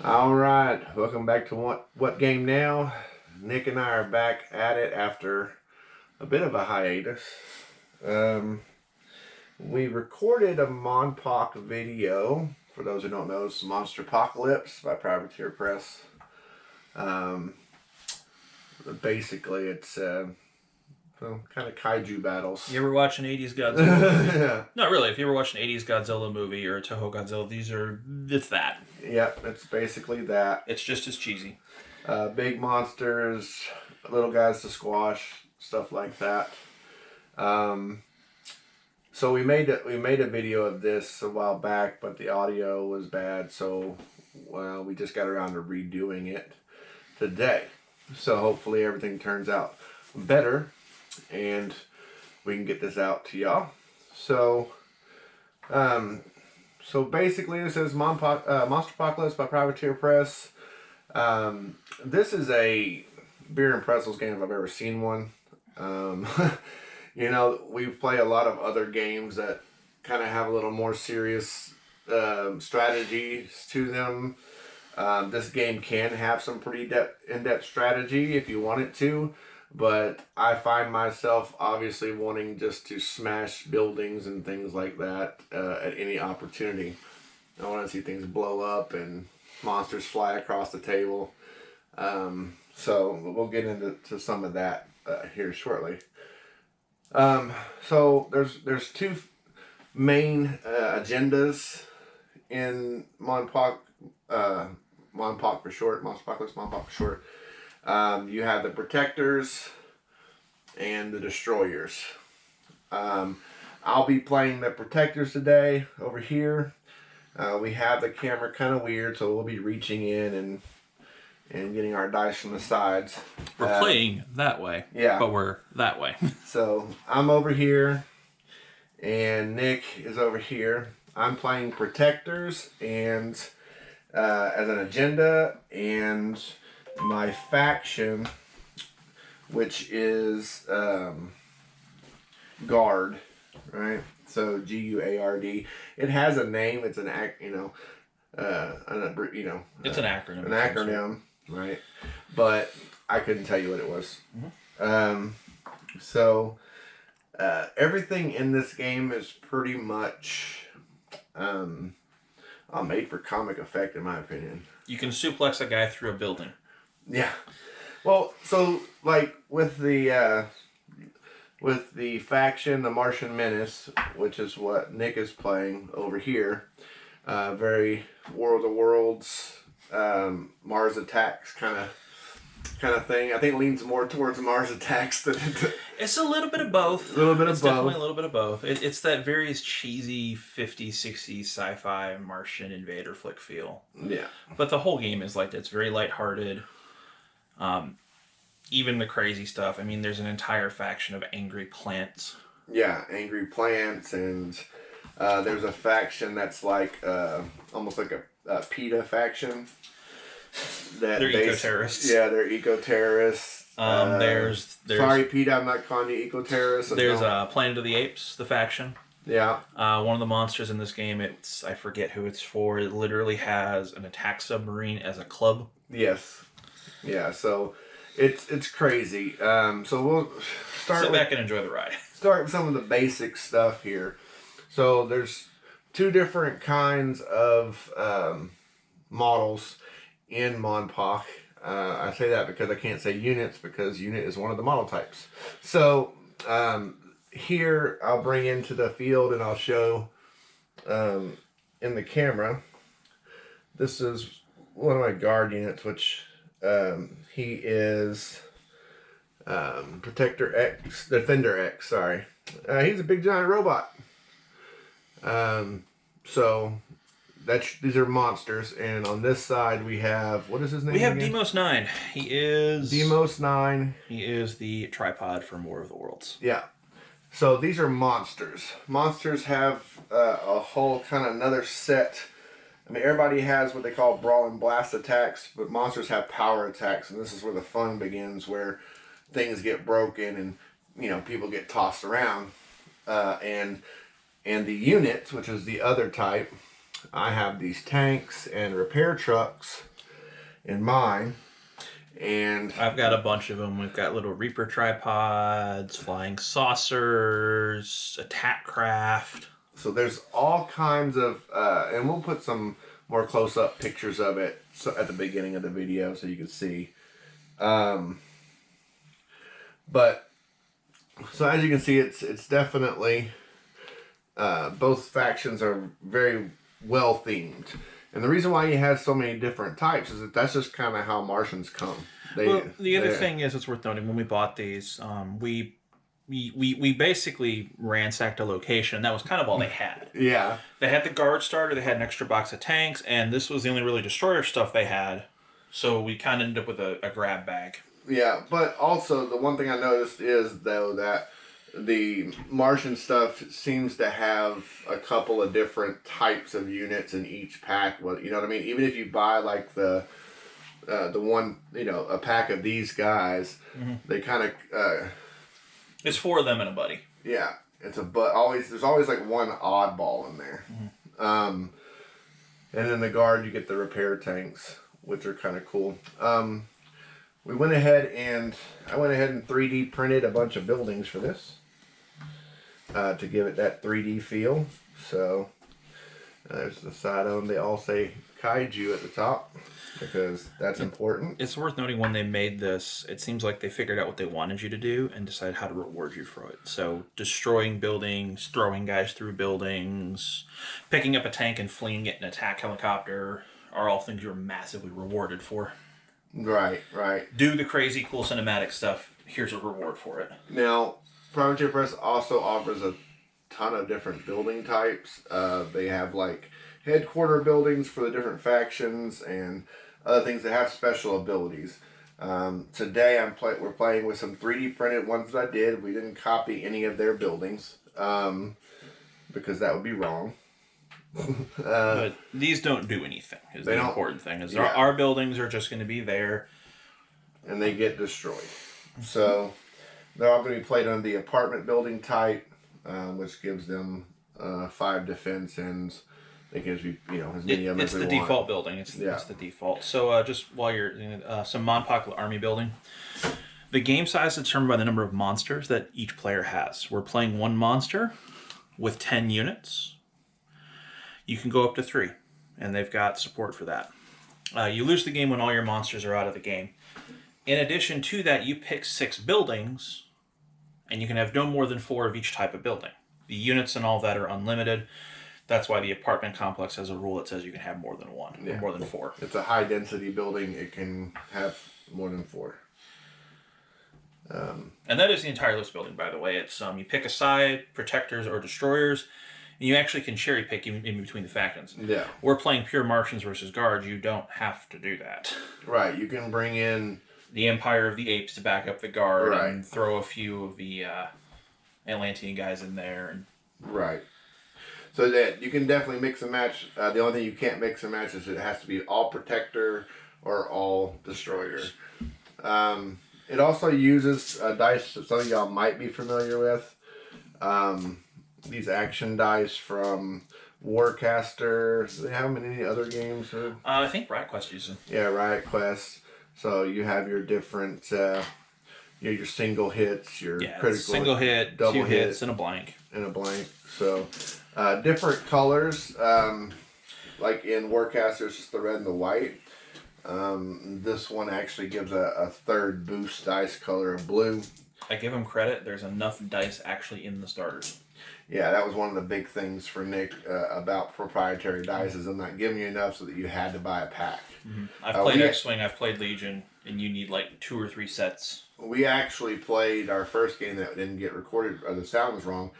All right, welcome back to what game now? Nick and I are back at it after a bit of a hiatus. We recorded a Monpoc video. For those who don't know, it's Monsterpocalypse by Privateer Press. Basically, it's kind of kaiju battles. You ever watch an 80s Godzilla? Yeah. Not really. If you ever watch an 80s Godzilla movie or a Toho Godzilla, it's that. Yep, it's basically that. It's just as cheesy. Big monsters, little guys to squash, stuff like that. So we made a video of this a while back, but the audio was bad, so we just got around to redoing it today. So hopefully everything turns out better, and we can get this out to y'all. So, basically, this is Monsterpocalypse by Privateer Press. This is a beer and pretzels game if I've ever seen one. You know, we play a lot of other games that kind of have a little more serious strategies to them. This game can have some pretty in-depth strategy if you want it to, but I find myself obviously wanting just to smash buildings and things like that at any opportunity. I want to see things blow up and monsters fly across the table. So we'll get into some of that here shortly. So there's two main agendas in Monpoc for short, Monsterpocalypse, Monpoc for short. You have the protectors and the destroyers. I'll be playing the protectors today over here. We have the camera kind of weird, so we'll be reaching in and getting our dice from the sides. We're playing that way. Yeah. But we're that way. So I'm over here, and Nick is over here. I'm playing protectors and as an agenda, and my faction, which is G.U.A.R.D, right? So G.U.A.R.D. It has a name. It's an It's an acronym. An acronym, right? But I couldn't tell you what it was. Mm-hmm. Everything in this game is pretty much made for comic effect, in my opinion. You can suplex a guy through a building. Yeah. Well, so like with the faction, the Martian Menace, which is what Nick is playing over here, very War of the Worlds, Mars Attacks kind of thing. I think it leans more towards Mars Attacks than It's a little bit of both. A little bit of both. Definitely a little bit of both. It's that very cheesy 50s, 60s sci-fi Martian invader flick feel. Yeah. But the whole game is like that. It's very lighthearted. Even the crazy stuff. I mean, there's an entire faction of angry plants. Yeah, angry plants, and there's a faction that's like almost like a PETA faction. They're eco-terrorists. Yeah, they're eco-terrorists. There's sorry, PETA, I'm not calling you eco-terrorists. There's Planet of the Apes, the faction. Yeah. One of the monsters in this game, I forget who it's for. It literally has an attack submarine as a club. Yes. Yeah. So it's crazy. So we'll sit back and enjoy the ride. Start with some of the basic stuff here. So there's two different kinds of models in Monpoc. I say that because I can't say units, because unit is one of the model types. So here I'll bring into the field and I'll show in the camera. This is one of my G.U.A.R.D units, which he is Protector X, Defender X, sorry. He's a big giant robot. So these are monsters, and on this side we have, what is his name? We have Deimos-9. He is Deimos-9. He is the tripod from War of the Worlds. Yeah. So these are monsters. Monsters have a whole kind of another set. I mean, everybody has what they call brawl and blast attacks, but monsters have power attacks, and this is where the fun begins, where things get broken and people get tossed around. And the units, which is the other type, I have these tanks and repair trucks in mine. And I've got a bunch of them. We've got little Reaper tripods, flying saucers, attack craft. so there's all kinds of, and we'll put some more close-up pictures of it at the beginning of the video so you can see. But so as you can see, it's definitely both factions are very well themed. And the reason why he has so many different types is that that's just kind of how Martians come. The other thing is, it's worth noting, when we bought these, we basically ransacked a location. That was kind of all they had. Yeah. They had the guard starter, they had an extra box of tanks, and this was the only really destroyer stuff they had. So we kind of ended up with a grab bag. Yeah, but also the one thing I noticed is, though, that the Martian stuff seems to have a couple of different types of units in each pack. Well, you know what I mean? Even if you buy like the one, a pack of these guys, they kind of it's 4 of them and a buddy. Yeah, it's there's always like one oddball in there. And then the guard, you get the repair tanks, which are kind of cool. I went ahead and 3D printed a bunch of buildings for this to give it that 3D feel. So there's the side of them. They all say Kaiju at the top because that's important. It's worth noting, when they made this, it seems like they figured out what they wanted you to do and decided how to reward you for it. So destroying buildings, throwing guys through buildings, picking up a tank and fleeing it in an attack helicopter are all things you're massively rewarded for. Right. Do the crazy cool cinematic stuff. Here's a reward for it. Now, Privateer Press also offers a ton of different building types. They have like headquarter buildings for the different factions and other things that have special abilities. Today we're playing with some 3D printed ones that I did. We didn't copy any of their buildings because that would be wrong. But these don't do anything, is the important thing. Our buildings are just going to be there. And they get destroyed. So they're all going to be played on the apartment building type, which gives them 5 defense, and they can just be, as many of them as they want. It's the default building. It's the default. So just while you're some Monsterpocalypse army building, the game size is determined by the number of monsters that each player has. We're playing 1 monster with 10 units. You can go up to 3, and they've got support for that. You lose the game when all your monsters are out of the game. In addition to that, you pick 6 buildings, and you can have no more than 4 of each type of building. The units and all that are unlimited. That's why the apartment complex has a rule that says you can have more than 1, or more than 4. It's a high density building. It can have more than 4. And that is the entire list building, by the way. It's you pick a side, protectors or destroyers, and you actually can cherry pick in between the factions. Yeah. We're playing pure Martians versus Guards. You don't have to do that. Right. You can bring in the Empire of the Apes to back up the Guard, and throw a few of the Atlantean guys in there. Right. So that you can definitely mix and match. The only thing you can't mix and match is it has to be all protector or all destroyer. It also uses dice that some of y'all might be familiar with. These action dice from Warcaster. Do they have them in any other games? I think Riot Quest uses them. Yeah, Riot Quest. So you have your different, your single hits, your critical single hit, double 2 hits, and a blank. So different colors. Like in Warcaster, it's just the red and the white. This one actually gives a 3rd boost dice color of blue. I give them credit. There's enough dice actually in the starters. Yeah, that was one of the big things for Nick about proprietary dice, is I'm not giving you enough so that you had to buy a pack. Mm-hmm. I've played X-Wing, I've played Legion, and you need like 2 or 3 sets. We actually played our first game that didn't get recorded, or the sound was wrong,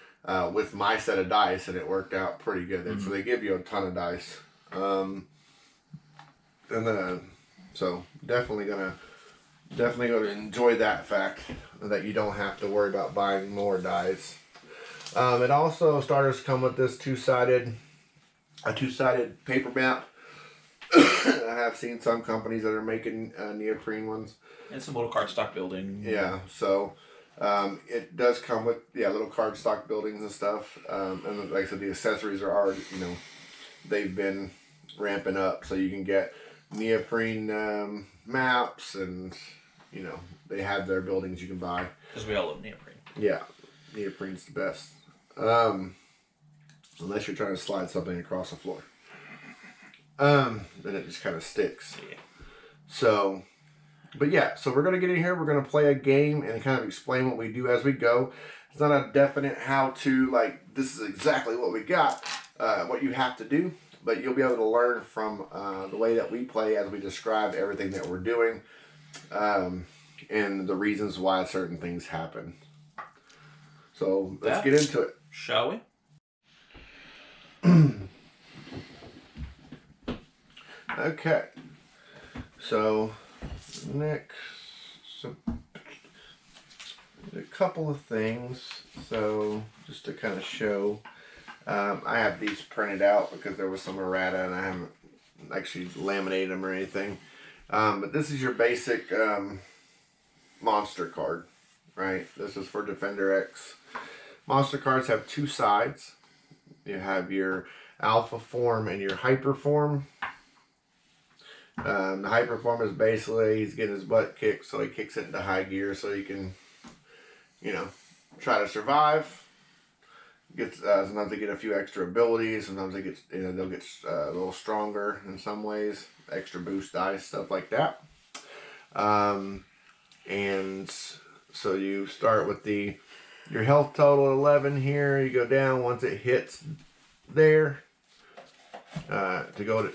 with my set of dice, and it worked out pretty good. Mm-hmm. So they give you a ton of dice. So definitely gonna enjoy that fact that you don't have to worry about buying more dice. It also, starters come with this two-sided paper map. I have seen some companies that are making neoprene ones. And some little cardstock building. Yeah, so it does come with little cardstock buildings and stuff. And like I said, the accessories are already, they've been ramping up, so you can get neoprene maps, and they have their buildings you can buy. Because we all love neoprene. Yeah, neoprene's the best. Unless you're trying to slide something across the floor. Then it just kind of sticks. Yeah. So, but yeah, so we're going to get in here. We're going to play a game and kind of explain what we do as we go. It's not a definite how to, like, this is exactly what we got, what you have to do. But you'll be able to learn from the way that we play as we describe everything that we're doing. And the reasons why certain things happen. So let's get into it. Shall we? Okay. So next, a couple of things. So just to kind of show, I have these printed out because there was some errata and I haven't actually laminated them or anything. But this is your basic monster card, right? This is for Defender X. Monster cards have two sides. You have your alpha form and your hyper form. The hyper form is basically he's getting his butt kicked, so he kicks it into high gear so he can, try to survive. Gets sometimes they get a few extra abilities. Sometimes they get they'll get a little stronger in some ways. Extra boost dice, stuff like that. And so you start with your health total 11 here. You go down once it hits there to go to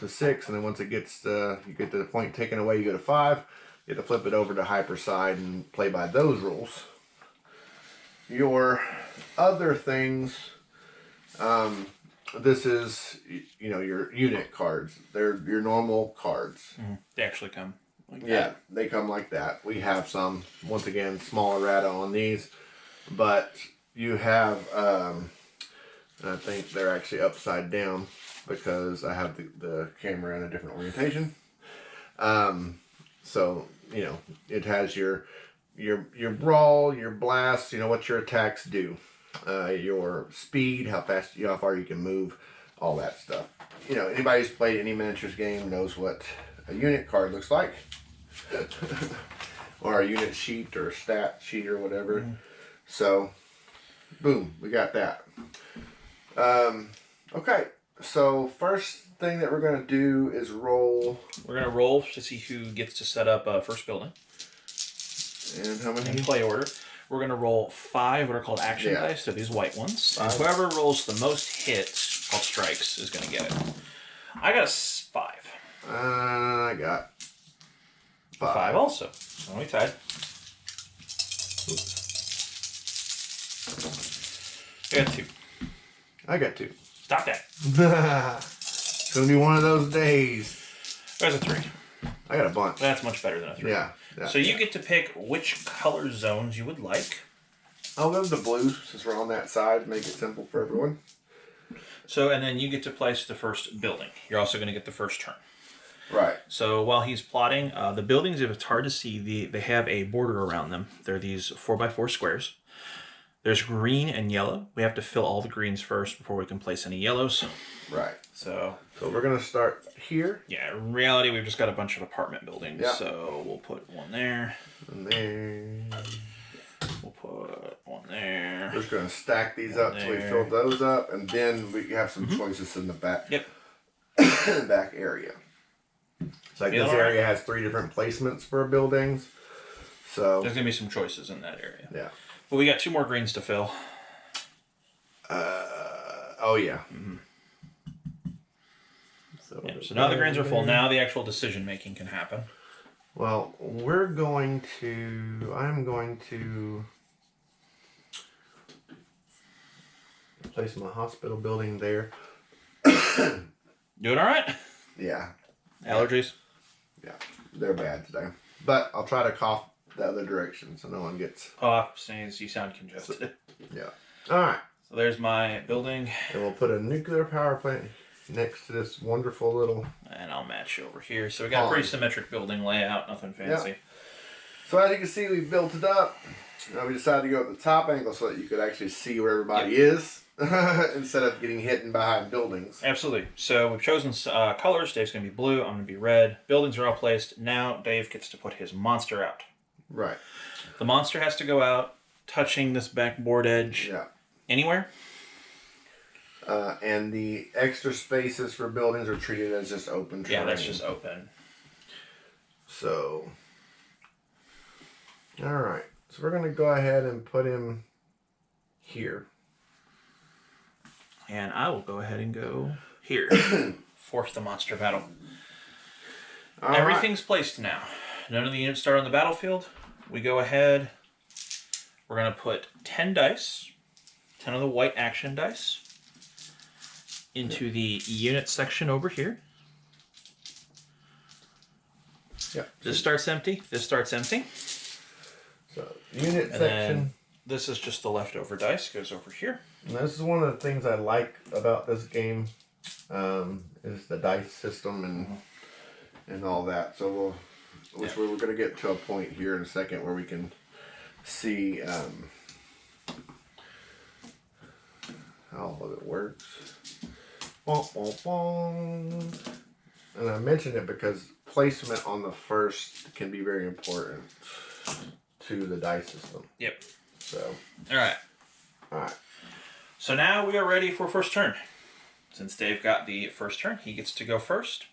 6, and then once it gets you get to the point taken away, you go to 5. You have to flip it over to hyper side and play by those rules. Your other things, this is your unit cards. They're your normal cards. Mm-hmm. They actually come like that. Yeah, they come like that. We have some, once again, small errata on these, but you have, I think they're actually upside down because I have the camera in a different orientation. So, it has your brawl, your blast, what your attacks do, your speed, how far you can move, all that stuff. Anybody who's played any miniatures game knows what a unit card looks like. Or a unit sheet or a stat sheet or whatever. Mm-hmm. So, boom, we got that. Okay, so first thing that we're going to do is roll. We're going to roll to see who gets to set up first building. And how many? In play order. We're going to roll 5 what are called action dice, so these white ones. And whoever rolls the most hits, called strikes, is going to get it. I got a 5. I got 5 also. So we tied. I got 2. I got 2. Stop that. It's going to be one of those days. There's a 3. I got a bunch. That's much better than a 3. Yeah. So you get to pick which color zones you would like. I'll go with the blue since we're on that side. Make it simple for everyone. So, and then you get to place the first building. You're also going to get the first turn. Right. So while he's plotting, the buildings, if it's hard to see, they have a border around them. They're these 4x4 squares. There's green and yellow. We have to fill all the greens first before we can place any yellows. Right. So we're going to start here. Yeah, in reality, we've just got a bunch of apartment buildings. Yeah. So we'll put one there. And there. We'll put one there. We're just going to stack these up till we fill those up. And then we have some choices in the back. Yep. Back area. It's like this area has 3 different placements for buildings. So there's going to be some choices in that area. Yeah. But we got 2 more greens to fill. Oh, yeah. Mm-hmm. So now the greens are full. Now the actual decision making can happen. Well, I'm going to place my hospital building there. Doing all right? Yeah. Allergies? Yeah, they're bad today. But I'll try to cough the other direction so no one gets... Cough, sneeze, you sound congested. Yeah. All right. So there's my building. And we'll put a nuclear power plant next to this wonderful little... And I'll match you over here. So we got a pretty symmetric building layout, nothing fancy. Yep. So as you can see, we've built it up. We decided to go at the top angle so that you could actually see where everybody is. instead of getting hidden behind buildings. Absolutely. So we've chosen colors. Dave's going to be blue. I'm going to be red. Buildings are all placed. Now Dave gets to put his monster out. Right. The monster has to go out, touching this backboard edge. Yeah. Anywhere. And the extra spaces for buildings are treated as just open terrain. Yeah, that's just open. So, all right. So we're going to go ahead and put him here. And I will go ahead and go here. Force the monster battle. All Everything's placed now. None of the units start on the battlefield. We go ahead. We're going to put 10 dice, 10 of the white action dice, into the unit section over here. Yeah. This starts empty. This starts empty. So, unit And section. then this is just the leftover dice. Goes over here. And this is one of the things I like about this game, is the dice system and all that. So we're going to get to a point here in a second where we can see how it works. And I mentioned it because placement on the first can be very important to the dice system. Yep. So. All right. All right. So now we are ready for first turn. Since Dave got the first turn, he gets to go first.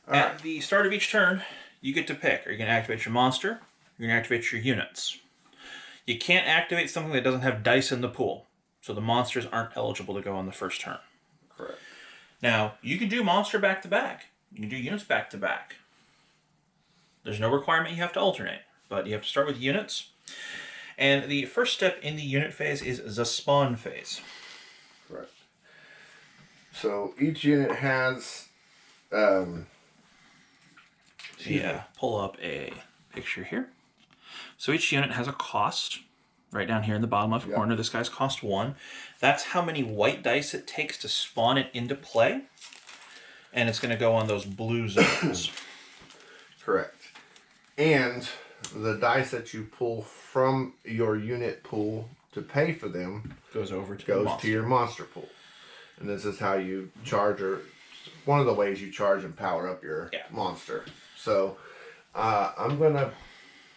At the start of each turn, you get to pick. Are you going to activate your monster? You're going to activate your units. You can't activate something that doesn't have dice in the pool. So the monsters aren't eligible to go on the first turn. Correct. Now, you can do monster back to back. You can do units back to back. There's no requirement you have to alternate, but you have to start with units. And the first step in the unit phase is the spawn phase. Correct. So each unit has... pull up a picture here. So each unit has a cost. Right down here in the bottom left corner, this guy's cost 1. That's how many white dice it takes to spawn it into play. And it's going to go on those blue zones. Correct. And the dice that you pull from your unit pool to pay for them goes to your monster pool. And this is how you charge, or one of the ways you charge and power up your monster. So I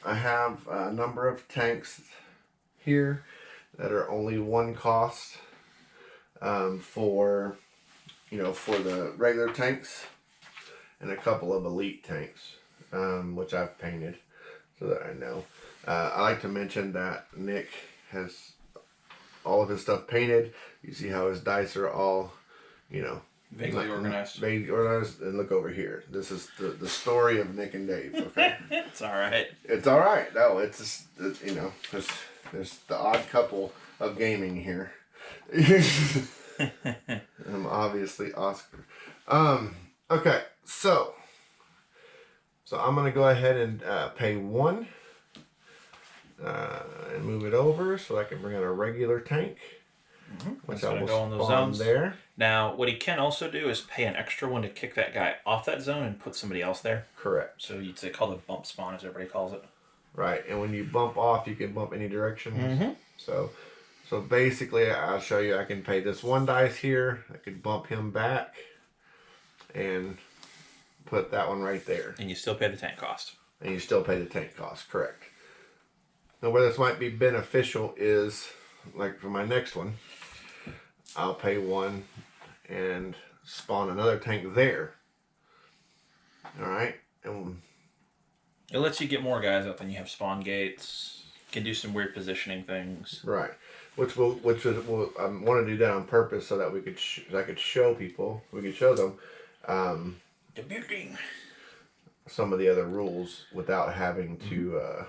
have a number of tanks here that are only 1 cost for the regular tanks, and a couple of elite tanks, which I've painted so that I know. I like to mention that Nick has all of his stuff painted. You see how his dice are all, vaguely organized. Vaguely organized. And look over here. This is the story of Nick and Dave. Okay. It's all right. It's all right. No, it's just, there's the odd couple of gaming here. I'm obviously Oscar. Okay, so I'm gonna go ahead and pay 1 and move it over so I can bring in a regular tank, which I will go on those zones there. Now, what he can also do is pay an extra 1 to kick that guy off that zone and put somebody else there. Correct. So you'd say called a bump spawn, as everybody calls it. Right, and when you bump off, you can bump any direction. So basically, I'll show you. I can pay this 1 dice here. I could bump him back and put that one right there. And you still pay the tank cost. And you still pay the tank cost, correct. Now, where this might be beneficial is, like for my next one, I'll pay 1 and spawn another tank there. All right, and it lets you get more guys up, and you have spawn gates. You can do some weird positioning things. Right, I want to do that on purpose so that we could I could show people. We could show them debuting some of the other rules without having to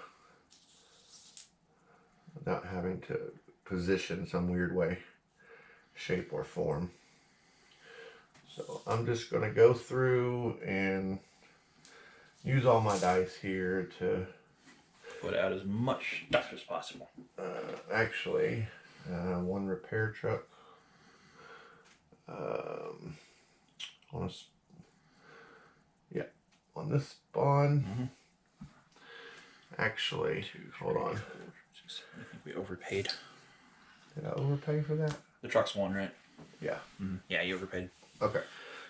position some weird way, shape, or form. So I'm just going to go through and use all my dice here to put out as much stuff as possible. Actually, 1 repair truck. On this spawn. Actually, hold on. 6, I think we overpaid. Did I overpay for that? The truck's 1, right? Yeah. Mm-hmm. Yeah, you overpaid. Okay.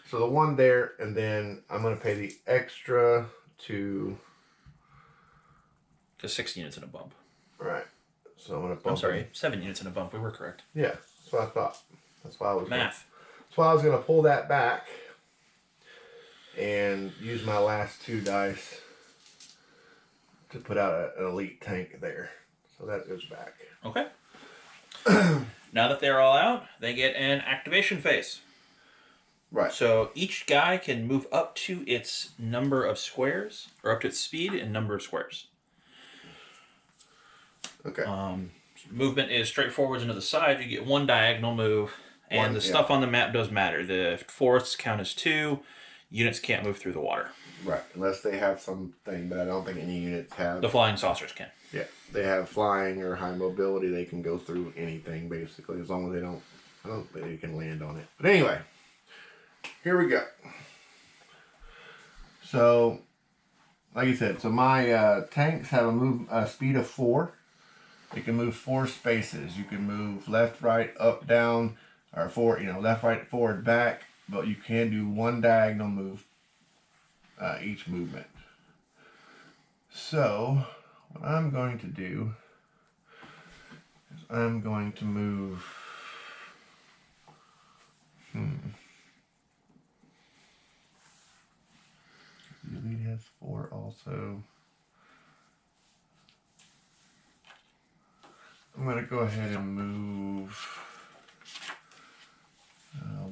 So the 1 there, and then I'm going to pay the extra to... Because 6 units and a bump. Right. So I'm going to bump... I'm sorry, 7 units and a bump. We were correct. Yeah, that's what I thought. That's why I was... Math. That's why I was going to pull that back and use my last 2 dice to put out an elite tank there. So that goes back. Okay. Now that they're all out, they get an activation phase. Right. So each guy can move up to its number of squares, or up to its speed and number of squares. Okay. Movement is straight forwards and to the side. You get 1 diagonal move, and the stuff on the map does matter. The forests count as 2. Units can't move through the water. Right, unless they have something, but I don't think any units have. The flying saucers can. Yeah, they have flying or high mobility. They can go through anything, basically, as long as they don't... I don't think they can land on it. But anyway, here we go. So, like you said, so my tanks have a speed of 4. You can move 4 spaces. You can move left, right, up, down, or 4, left, right, forward, back. But you can do 1 diagonal move each movement. So, what I'm going to do is I'm going to move... The elite has 4 also. I'm going to go ahead and move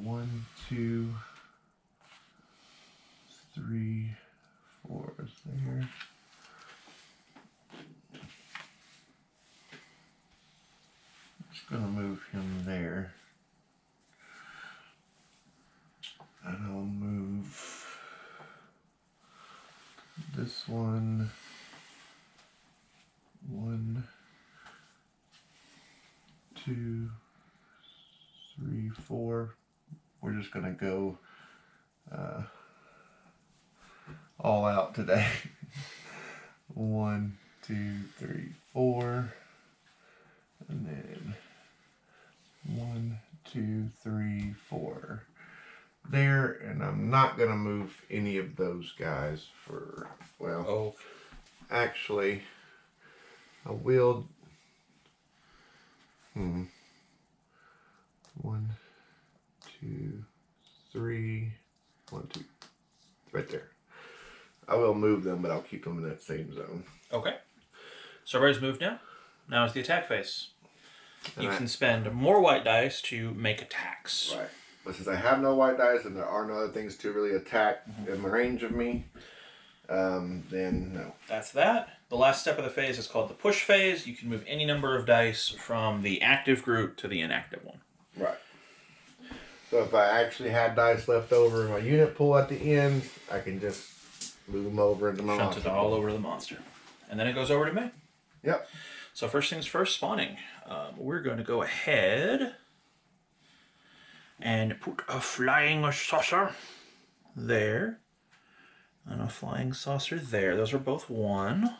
1, 2, 3, 4 is there. Just going to move him there. And I'll move this one. 1, 2, 3, 4. We're just going to go all out today. 1, 2, 3, 4. And then 1, 2, 3, 4. There, and I'm not going to move any of those guys for, well, actually, I will, 1, 2, 3, 1, 2, right there. I will move them, but I'll keep them in that same zone. Okay. So everybody's moved now. Now it's the attack phase. You can spend more white dice to make attacks. Right. But since I have no white dice and there are no other things to really attack in the range of me, then no. That's that. The last step of the phase is called the push phase. You can move any number of dice from the active group to the inactive one. Right. So if I actually had dice left over in my unit pool at the end, I can just move them over into my monster. Shunt it all over the monster. And then it goes over to me. Yep. So first things first, spawning. We're going to go ahead and put a flying saucer there. And a flying saucer there. Those are both 1.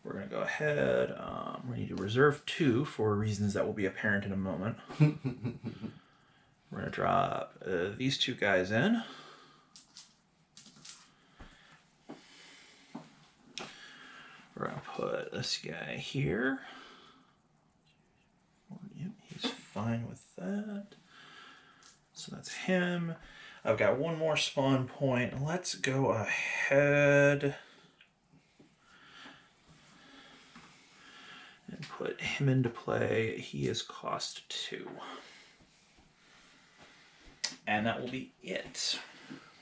We're going to go ahead. We need to reserve 2 for reasons that will be apparent in a moment. We're going to drop these 2 guys in. We're going to put this guy here. Yep, he's fine with that. So that's him. I've got 1 more spawn point. Let's go ahead and put him into play. He is cost 2. And that will be it. So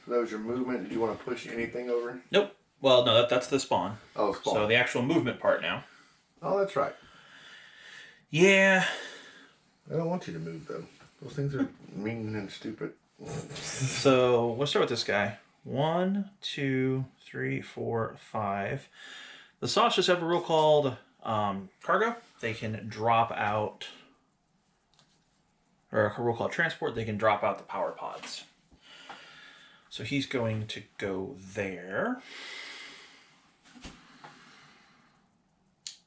that was your movement. Did you want to push anything over? Nope. Well, no, that's the spawn. Oh, spawn. So the actual movement part now. Oh, that's right. Yeah. I don't want you to move, though. Those things are mean and stupid. So we'll start with this guy. 1, 2, 3, 4, 5. The saucers have a rule called cargo. They can drop out, or a rule called transport. They can drop out the power pods. So he's going to go there.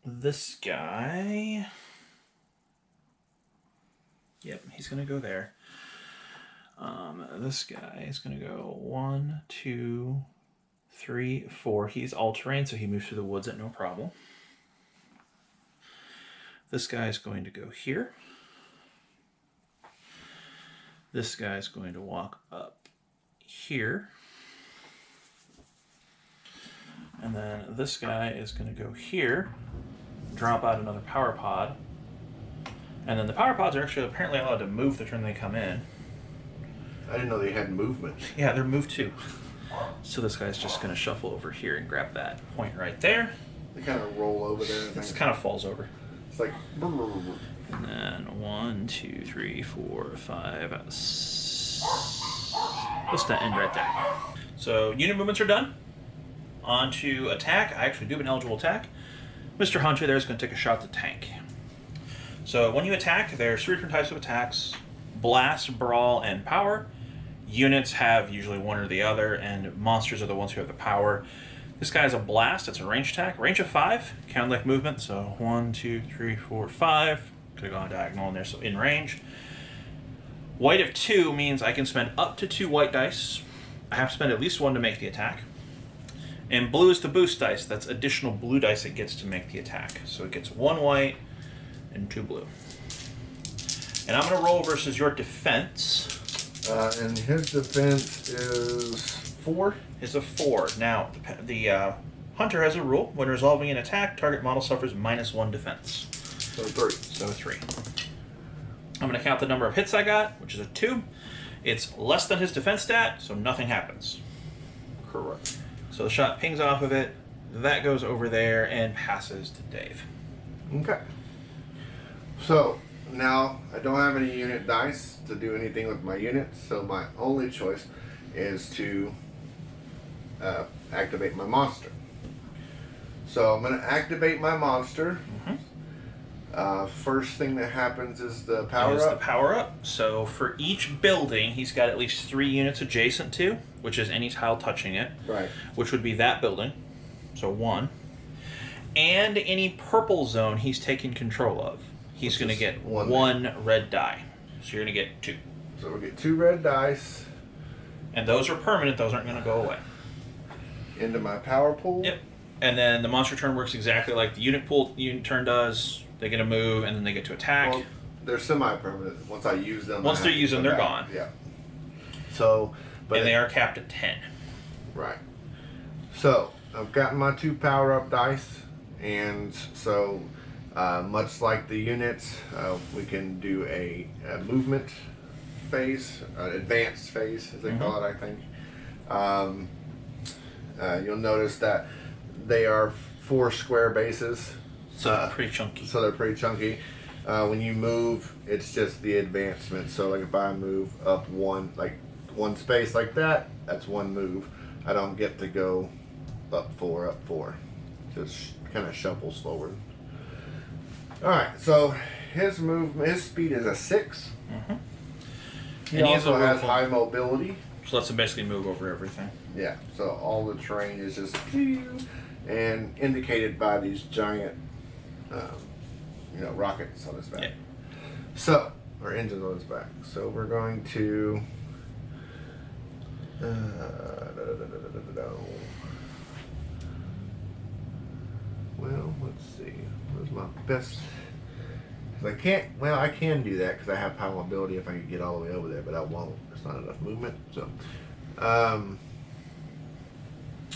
This guy Yep, he's going to go there. This guy is going to go 1, 2, 3, 4. He's all-terrain, so he moves through the woods at no problem. This guy is going to go here. This guy is going to walk up here. And then this guy is going to go here, drop out another power pod. And then the power pods are actually apparently allowed to move the turn they come in. I didn't know they had movement. Yeah, they're moved too. So this guy's just going to shuffle over here and grab that point right there. They kind of roll over there. It kind of falls over. It's like... And then 1, 2, 3, 4, 5, 6. Let's end right there. So unit movements are done. On to attack. I actually do have an eligible attack. Mr. Hunter there is going to take a shot at the tank. So when you attack, there's 3 different types of attacks. Blast, Brawl, and Power. Units have usually one or the other, and monsters are the ones who have the power. This guy has a Blast. It's a range attack. Range of 5. Count like movement. So 1, 2, 3, 4, 5. Could have gone diagonal in there, so in range. White of 2 means I can spend up to 2 white dice. I have to spend at least 1 to make the attack. And blue is the boost dice. That's additional blue dice it gets to make the attack. So it gets 1 white and 2 blue. And I'm going to roll versus your defense. And his defense is 4. Is a 4. Now, the hunter has a rule. When resolving an attack, target model suffers -1 defense. So 3. So 3. I'm going to count the number of hits I got, which is a 2. It's less than his defense stat, so nothing happens. Correct. So the shot pings off of it. That goes over there and passes to Dave. Okay. So, now I don't have any unit dice to do anything with my units, so my only choice is to activate my monster. So I'm going to activate my monster. First thing that happens is the power up. The power up. So for each building, he's got at least 3 units adjacent to, which is any tile touching it. Right. Which would be that building. So 1. And any purple zone he's taking control of. He's going to get 1 red die. So you're going to get 2. So we'll get 2 red dice. And those are permanent. Those aren't going to go away. Into my power pool. Yep. And then the monster turn works exactly like the unit turn does. They get a move, and then they get to attack. Well, they're semi-permanent. Once I use them. Once they're used, they're gone. Yeah. So, but and they are capped at 10. Right. So I've gotten my 2 power-up dice, and so much like the units, we can do a movement phase, advanced phase, as they call it, I think. You'll notice that they are 4 square bases. So they're pretty chunky. So they're pretty chunky. When you move, it's just the advancement. So like if I move up 1 space like that, that's 1 move. I don't get to go up 4. Just kind of shuffles forward. All right. So his speed is a 6. He also has high mobility. So lets him basically move over everything. Yeah. So all the terrain is just and indicated by these giant rockets on his back. Yeah. So, or engines on his back. So we're going to well, let's see. Where's my best? Cause I can do that because I have power mobility if I could get all the way over there, but I won't. There's not enough movement. So,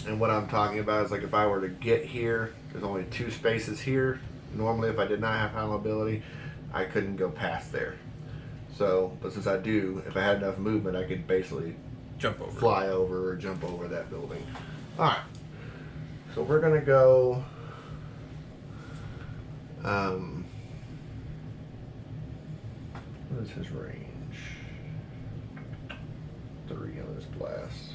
and what I'm talking about is like if I were to get here, there's only 2 spaces here. Normally, if I did not have high mobility, I couldn't go past there. So, but since I do, if I had enough movement, I could basically fly over or jump over that building. All right. So we're gonna go. What is his range? 3 on his blast.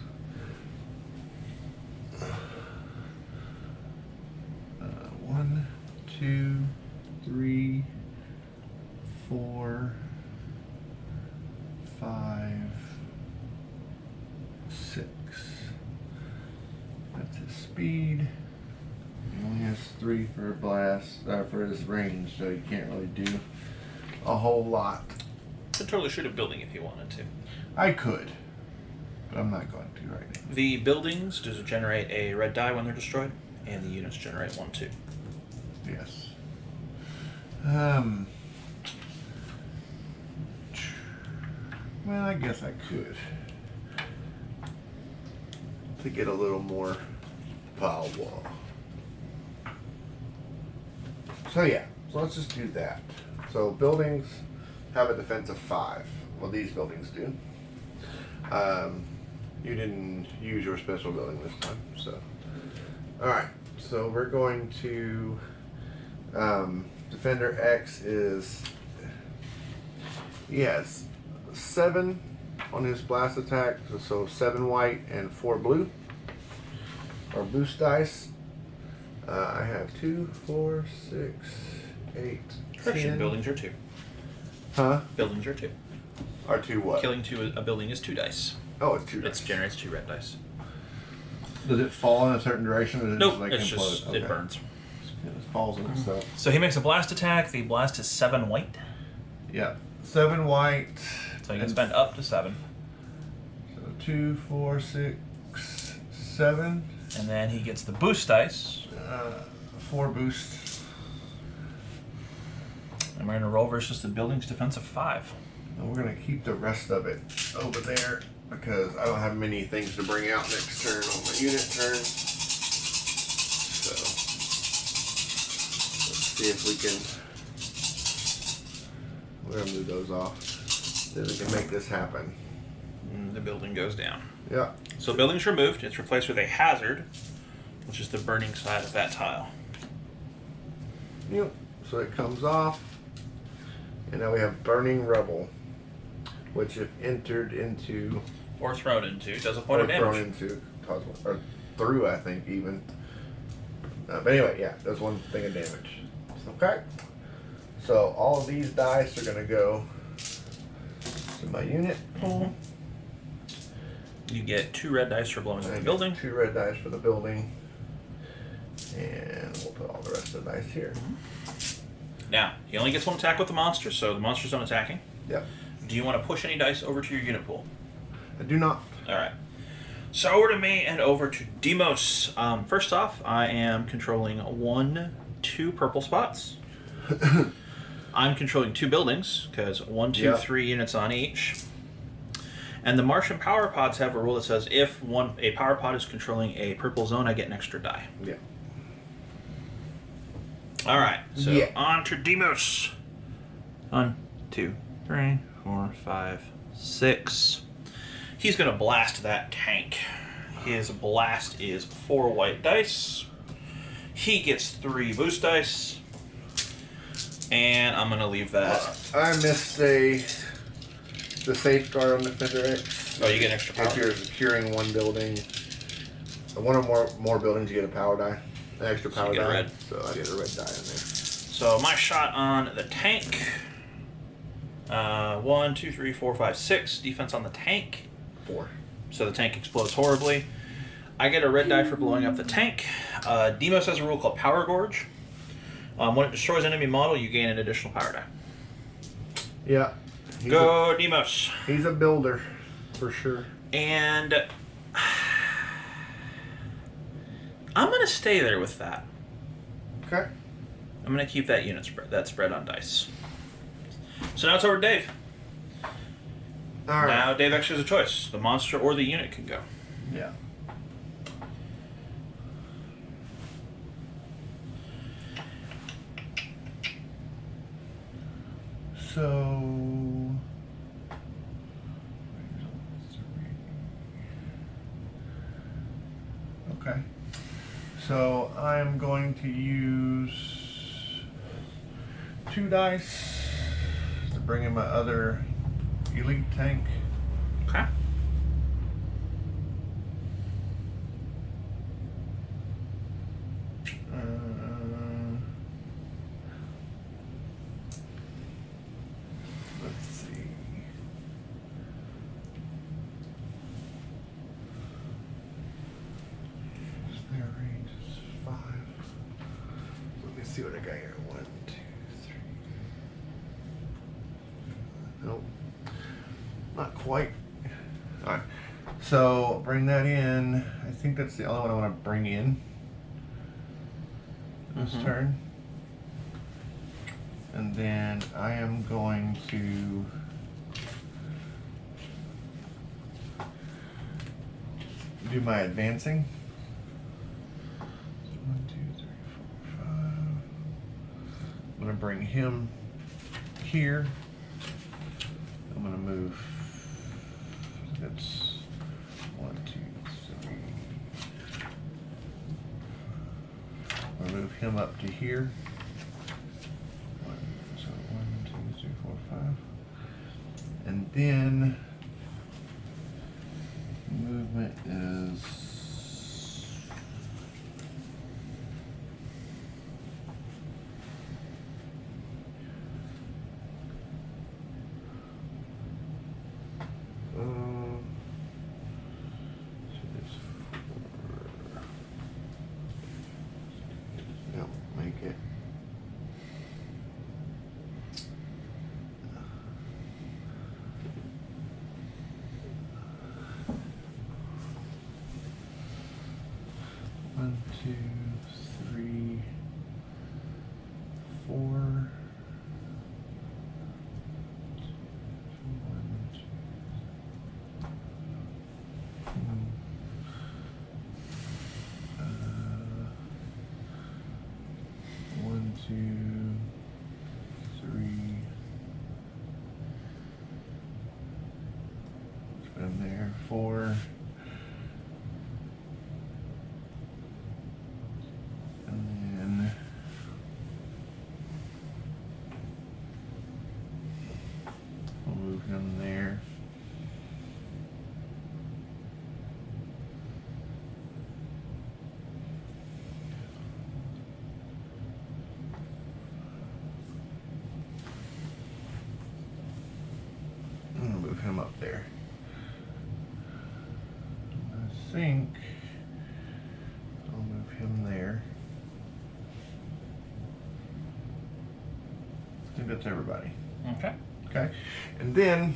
1, 2, 3, 4, 5, 6. That's his speed. He only has 3 for a blast, for his range, so you can't really do a whole lot. could totally shoot a building if you wanted to. I could, but I'm not going to right now. The buildings do generate a red die when they're destroyed, and the units generate 1, 2. Yes. Well, I guess I could. To get a little more power. So yeah, so let's just do that. So buildings have a defense of 5. Well, these buildings do. You didn't use your special building this time, so. Alright, so we're going to, Defender X is, he has 7 on his blast attack, so 7 white and 4 blue, or boost dice. I have 2, 4, 6, 8, Correction, 10. buildings are 2. Huh? Buildings are 2. Are 2 what? Killing a building is 2 dice. Oh, it's 2 dice. It generates 2 red dice. Does it fall in a certain direction, or does it Nope, just like it's implode? just, Okay. it burns. It just falls in itself. So he makes a blast attack. The blast is 7 white. Yeah. 7 white. So you can spend up to 7. So 2, 4, 6, 7. And then he gets the boost dice. 4 boost. And we're going to roll versus the building's defense of 5. And we're going to keep the rest of it over there because I don't have many things to bring out next turn on my unit turn. So let's see if we can. We're going to move those off. See if we can make this happen. The building goes down. Yeah. So building's removed. It's replaced with a hazard, which is the burning side of that tile. Yep. So it comes off. And now we have Burning Rubble, which if entered into Or thrown into, does a point or of thrown damage. into, or through, I think even. But anyway, yeah, does 1 thing of damage. Okay. So all of these dice are gonna go to my unit pool. You get 2 red dice for blowing up I the get building. 2 red dice for the building, and we'll put all the rest of the dice here. Now, he only gets 1 attack with the monster, so the monster's not attacking. Yep. Do you want to push any dice over to your unit pool? I do not. Alright. So over to me and over to Deimos. First off, I am controlling 1, 2 purple spots. I'm controlling 2 buildings, because 1, 2, Yep. 3 units on each. And the Martian power pods have a rule that says if a power pod is controlling a purple zone, I get an extra die. Yeah. Alright, so Yeah. on to Deimos. 1, 2, 3, 4, 5, 6. He's going to blast that tank. His blast is 4 white dice. He gets 3 boost dice. And I'm going to leave that. I missed the safeguard on Defender X. Oh, you get an extra power? If you're securing 1 building, 1 or more buildings, you get a power die, an extra So power you get a die. red. So I get a red die in there. So my shot on the tank. 1, 2, 3, 4, 5, 6. Defense on the tank. 4. So the tank explodes horribly. I get a red die for blowing up the tank. Deimos has a rule called Power Gorge. When it destroys an enemy model, you gain an additional power die. Yeah. Go, Deimos. He's a builder, for sure. And I'm going to stay there with that. Okay. I'm going to keep that unit spread on dice. So now it's over to Dave. All right. Now Dave actually has a choice. The monster or the unit can go. Yeah. So. Okay. So I'm going to use 2 dice to bring in my other elite tank. Okay. Let's see. Their range is 5. Let me see what I got here. 1, 2, 3. Nope. white. Alright. So bring that in. I think that's the only one I want to bring in this turn. And then I am going to do my advancing. 1, 2, 3, 4, 5. I'm going to bring him here. I'm going to move. That's 1, 2, 3. I'm going to move him up to here. So 1, 2, 3, 4, 5. And then movement is make it 1, 2, 3, 4. 1, 2, 1, 2, 3. It's been there. 4. And then we'll move him there. I'm gonna move him up there. I think I'll move him there. I think that's everybody. Okay. Okay. And then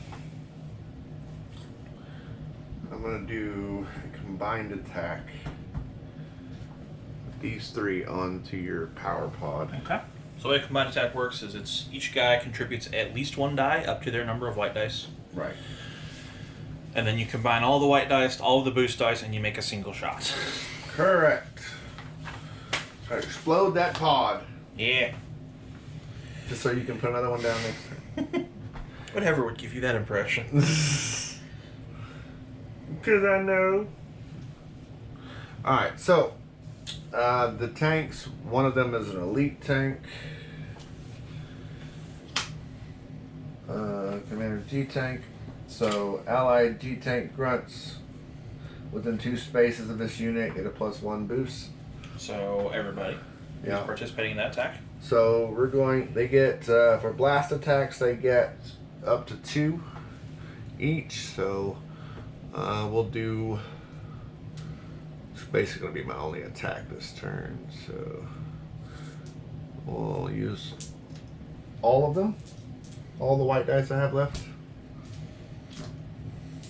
I'm going to do a combined attack with these 3 onto your power pod. Okay. So the way combined attack works is it's each guy contributes at least 1 die up to their number of white dice. Right. And then you combine all the white dice, all of the boost dice, and you make a single shot. Correct. So explode that pod. Yeah. Just so you can put another one down next time. Whatever would give you that impression. Because I know. Alright, so the tanks, one of them is an elite tank. Commander G tank. So allied G tank grunts within 2 spaces of this unit get a +1 boost. So everybody who's participating in that attack. So we're going, they get, for blast attacks, they get up to 2 each. So we'll do, it's basically going to be my only attack this turn. So we'll use all of them, all the white dice I have left.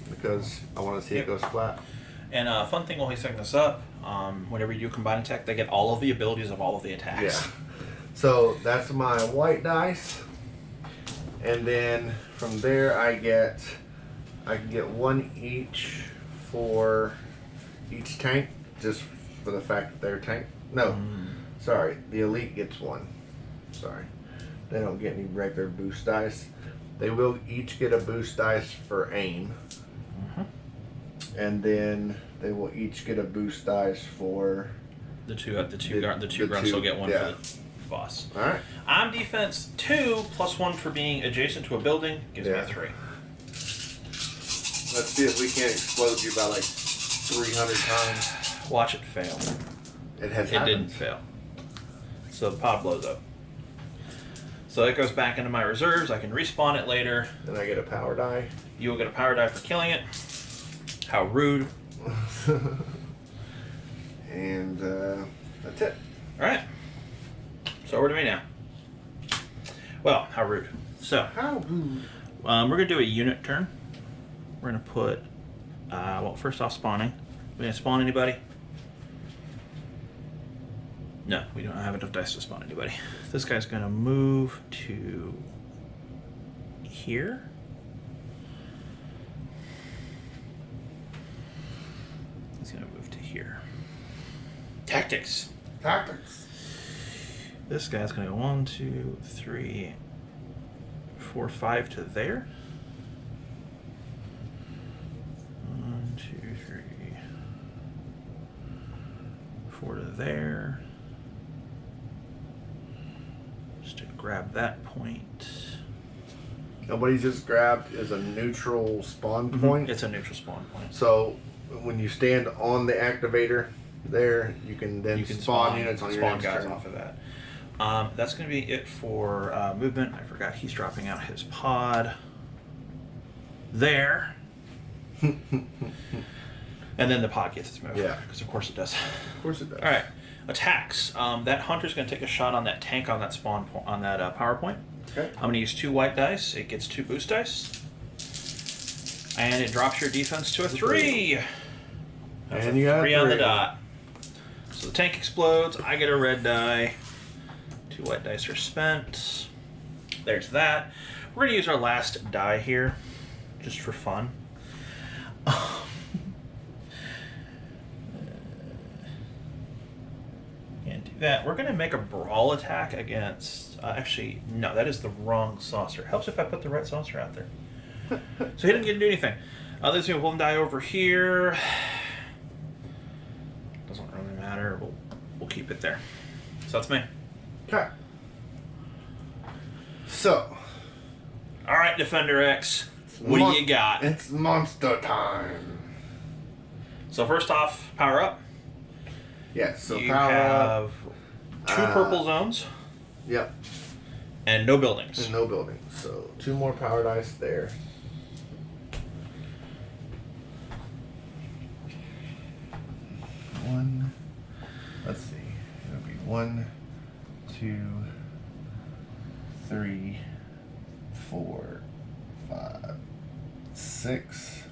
Because I want to see it go flat. And fun thing while he's setting this up, whenever you do a combined attack, they get all of the abilities of all of the attacks. Yeah. So that's my white dice. And then from there I can get 1 each for each tank, just for the fact that they're a tank. No, sorry, the elite gets 1. Sorry. They don't get any regular boost dice. They will each get a boost dice for aim. And then they will each get a boost dice for the two grunts will get 1 for the boss. All right. I'm defense 2 +1 for being adjacent to a building gives me a 3. Let's see if we can't explode you by like 300 times. Watch it fail. It has It happened. didn't fail. So the pod blows up. So it goes back into my reserves. I can respawn it later. Then I get a power die. You will get a power die for killing it. How rude. And that's it. Alright. So over to me now. Well, how rude. So, How rude. we're going to do a unit turn. we're going to put, well, first off, spawning. We going to spawn anybody? No, we don't have enough dice to spawn anybody. This guy's going to move to here. He's going to move to here. Tactics. Tactics. This guy's going to go 1, 2, 3, 4, 5 to there. 1, 2, 3, 4 to there. Just to grab that point. Nobody's just grabbed is a neutral spawn point. It's a neutral spawn point. So when you stand on the activator there, you can then spawn units on your next guys turn. off of that. That's going to be it for movement. I forgot he's dropping out his pod there. And then the pod gets its move. Yeah. Because of course it does. Of course it does. All right. Attacks. That hunter's going to take a shot on that tank on that spawn on that power point. Okay. I'm going to use 2 white dice. It gets 2 boost dice. And it drops your defense to a 3. That's And a you got 3 on the 3. dot. So the tank explodes. I get a red die. 2 white dice are spent. There's that. We're going to use our last die here, just for fun. Can't do that. We're going to make a brawl attack against... actually, no, that is the wrong saucer. Helps if I put the right saucer out there. So he didn't get to do anything. There's going to one die over here. Doesn't really matter. We'll keep it there. So that's me. Okay. So. All right, Defender X. What do you got? It's monster time. So first off, power up. Yes. So You power have up. 2 purple zones Yep. and no buildings. And no buildings. So 2 more power dice there. One. Let's see. It'll be 1, 2, 3, 4, 5, 6.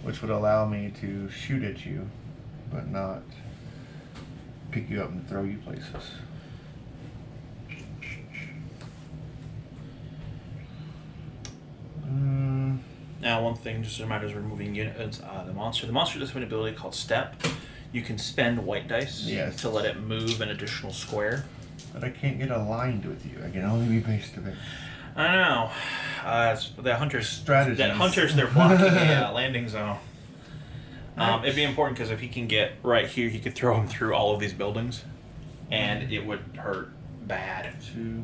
Which would allow me to shoot at you, but not pick you up and throw you places. Now, one thing, just a reminder, as we're moving units, the monster does have an ability called Step. You can spend white dice to let it move an additional square. But I can't get aligned with you. I can only be base to base. I know. It's the hunters. Strategies. That hunters, they're blocking a landing zone. It'd be important because if he can get right here, he could throw him through all of these buildings, and it would hurt bad. 2,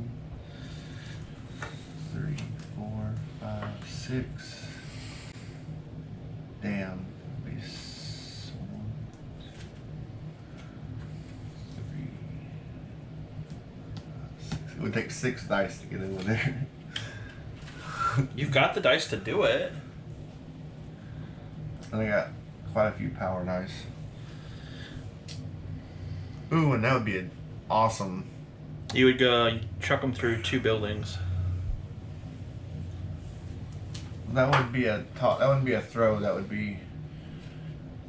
3, 4, 5, 6. Damn. Be 1, 2, 3, 5, 6. It would take 6 dice to get over there. You've got the dice to do it. And I got quite a few power dice. Ooh, and that would be an awesome. You would go chuck them through 2 buildings. That wouldn't be a that wouldn't be a throw. That would be.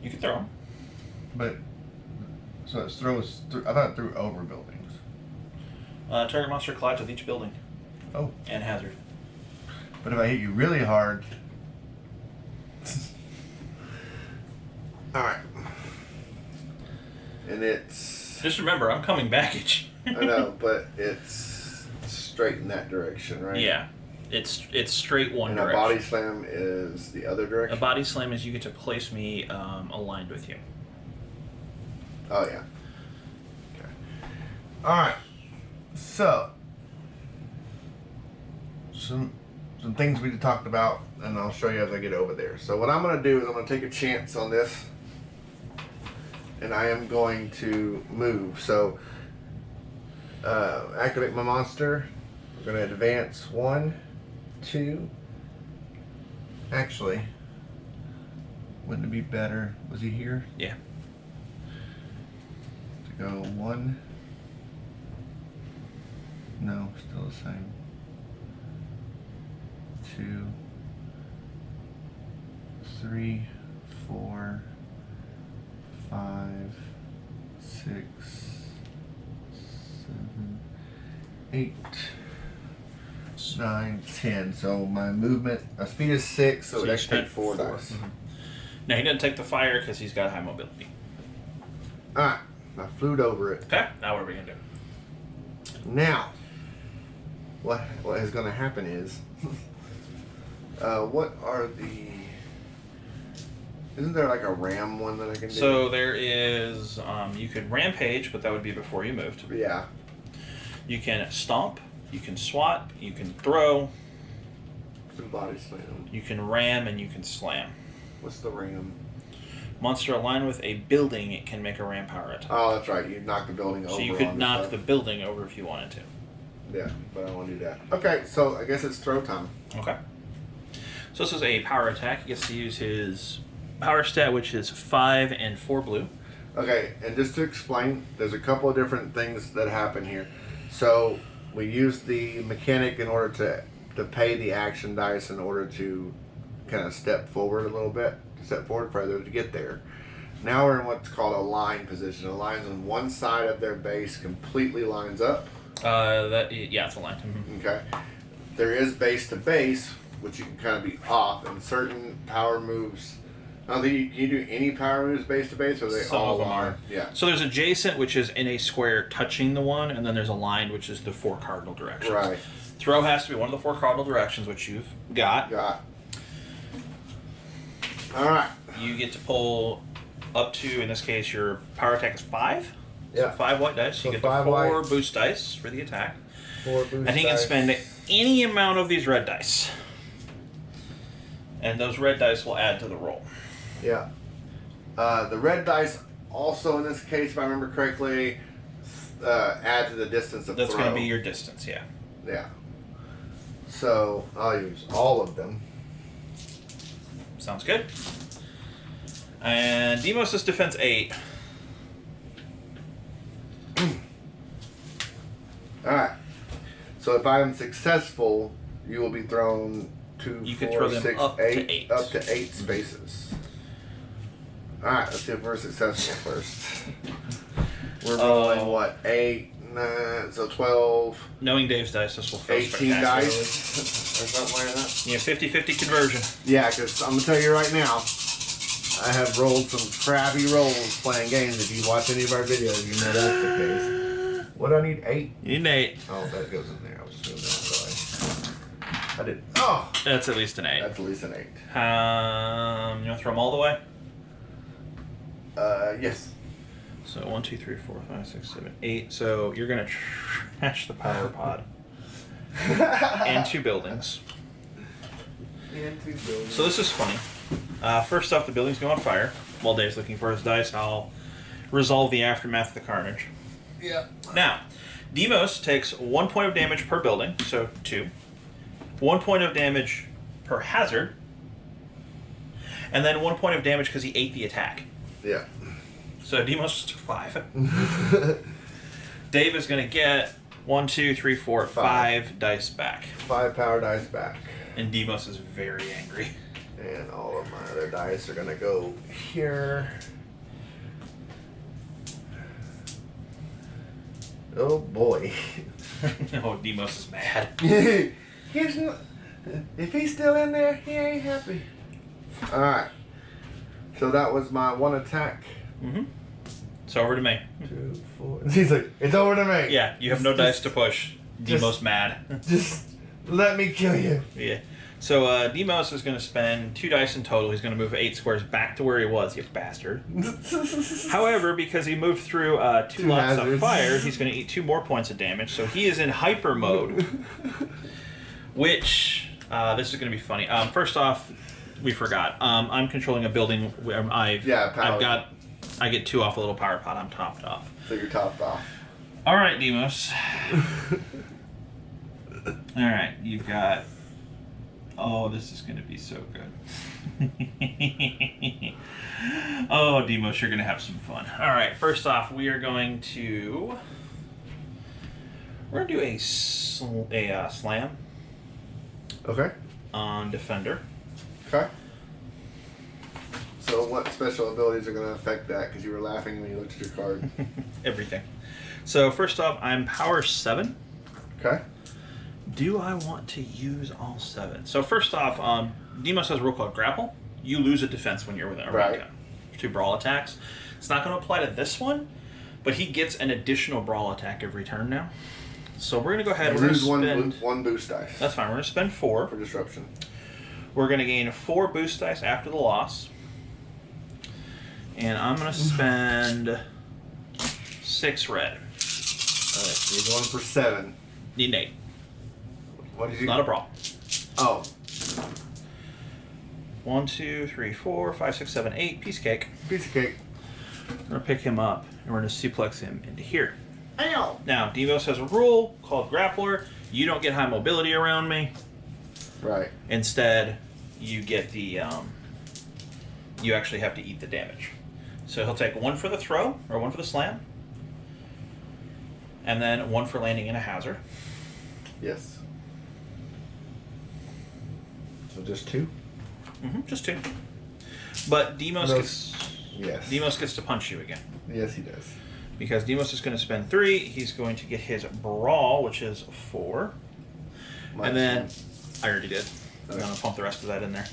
You could throw them. But so it throws. I thought it threw over buildings. Target monster collides with each building. Oh. And hazard. But if I hit you really hard. All right. And it's. Just remember, I'm coming back at you. I know, but it's straight in that direction, right? Yeah. It's straight one And direction. a body slam is the other direction. A body slam is you get to place me aligned with you. Oh yeah. Okay. All right. So some things we talked about, and I'll show you as I get over there. So what I'm going to do is I'm going to take a chance on this, and I am going to move. So activate my monster. We're going to advance 1, 2. Actually, wouldn't it be better? Was he here? Yeah. To go 1. No, still the same. 2. 3, 4, 5, 6, 7, 8, 9, 10. So my movement, speed is 6, so So it you actually spent takes 4 4. dice. Mhm. Now, he didn't take the fire because he's got high mobility. Alright, I flew over it. Okay, now what are we going to do? Now, what is going to happen is, what are the... Isn't there like a ram one that I can do? So there is, you could rampage, but that would be before you moved. Yeah. You can stomp, you can swat, you can throw, The body slam. you can ram, and you can slam. What's the ram? Monster aligned with a building, it can make a ram power attack. Oh, that's right. You knock the building over. So you could on knock stuff. the building over if you wanted to. Yeah, but I don't want to do that. Okay, so I guess it's throw time. Okay. So this is a power attack. He gets to use his power stat, which is 5 and 4 blue. Okay, and just to explain, there's a couple of different things that happen here. So we use the mechanic in order to pay the action dice in order to kind of step forward a little bit, step forward further to get there. Now we're in what's called a line position. A line's on one side of their base, completely lines up. Yeah, it's a line. Mhm. Okay. There is base to base, which you can kind of be off, and certain power moves. I don't think you do any power moves base to base, or they Some all of them are. Yeah. So there's adjacent, which is in a square touching the one, and then there's a line, which is the 4 cardinal directions. Right. Throw has to be one of the 4 cardinal directions, which you've got. Got. All right. You get to pull up to, in this case, your power attack is 5. Yeah. So 5 white dice. So You get the 5 4 white. boost dice for the attack. 4 boost And he can dice. spend any amount of these red dice. And those red dice will add to the roll. Yeah. The red dice also, in this case, if I remember correctly, add to the distance of That's throw. going to be your distance, yeah. Yeah. So I'll use all of them. Sounds good. And Deimos is defense 8. All right. So if I am successful, you will be thrown 2, You can 4, throw them 6, up to 8. up to 8 spaces. All right. Let's see if we're successful first. We're rolling what? 8, 9, so 12, Knowing Dave's dice, this will feel 18 spectacular. dice or something like that. Yeah, 50-50 conversion. Yeah, because I'm gonna tell you right now, I have rolled some crappy rolls playing games. If you watch any of our videos, you know that's the case. What do I need? 8? You need 8. Oh, that goes in there. I was just doing that. I did. Oh, That's at least an 8. that's at least an 8. You want to throw them all the way? Yes. So 1, 2, 3, 4, 5, 6, 7, 8. So you're going to trash the power pod and 2 buildings. So this is funny. First off, the buildings go on fire. While Dave's looking for his dice, I'll resolve the aftermath of the carnage. Yeah. Now, Deimos takes 1 point of damage per building, so 2. 1 point of damage per hazard. And then 1 point of damage because he ate the attack. Yeah. So Deimos took 5. Dave is going to get 1, 2, 3, 4, 5 dice back. 5 power dice back. And Deimos is very angry. And all of my other dice are gonna go here. Oh boy. Oh, Deimos is mad. He's not, if he's still in there, he ain't happy. Alright. So that was my 1 attack. Mm-hmm. It's over to me. 2, 4. He's like, it's over to me. Yeah, you have no dice to push. Deimos mad. Just let me kill you. Yeah. So Deimos is going to spend 2 dice in total. He's going to move 8 squares back to where he was, you bastard. However, because he moved through 2 lots of fire, he's going to eat 2 more points of damage. So he is in hyper mode, which this is going to be funny. First off, we forgot. I'm controlling a building where I get 2 off a little power pot. I'm topped off. So you're topped off. All right, Deimos. All right, you've got. Oh, this is going to be so good. Oh, Deimos, you're going to have some fun. All right, first off, we're going to do a slam Okay. on Defender. Okay. So what special abilities are going to affect that? Because you were laughing when you looked at your card. Everything. So first off, I'm power 7. Okay. Do I want to use all 7? So first off, Deimos has a rule called Grapple. You lose a defense when you're within a range of 2 brawl attacks. It's not going to apply to this one, but he gets an additional brawl attack every turn now. So we're going to go ahead and lose spend one boost dice. That's fine. We're going to spend 4 for disruption. We're going to gain 4 boost dice after the loss. And I'm going to spend 6 red. Alright, so you're going for 7. Need an 8. What did you... Not a brawl. Oh. 1, 2, 3, 4, 5, 6, 7, 8. Piece of cake. Piece of cake. We're going to pick him up, and we're going to suplex him into here. Ow! Now, Deimos has a rule called Grappler. You don't get high mobility around me. Right. Instead, you get the... you actually have to eat the damage. So he'll take 1 for the throw, or 1 for the slam. And then 1 for landing in a hazard. Yes. So just 2? Just 2. But Deimos Yes. Deimos gets to punch you again. Yes, he does. Because Deimos is going to spend 3. He's going to get his brawl, which is 4. And then... I already did. I'm going to pump the rest of that in there.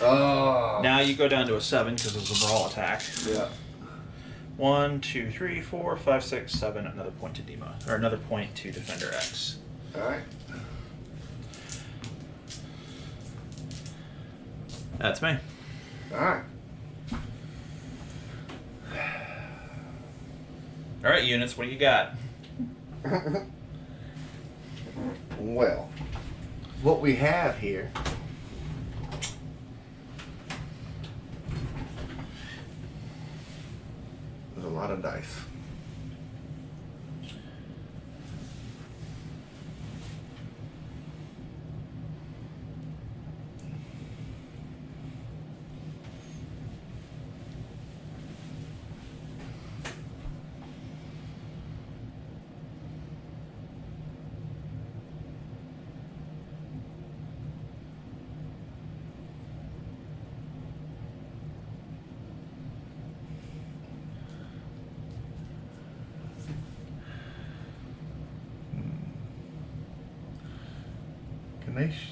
Oh. Now you go down to a 7 because it's a brawl attack. Yeah. 1, 2, 3, 4, 5, 6, 7. Another point to Deimos. Or another point to Defender X. Alright. That's me. Alright. Alright, units, what do you got? Well, what we have here is a lot of dice.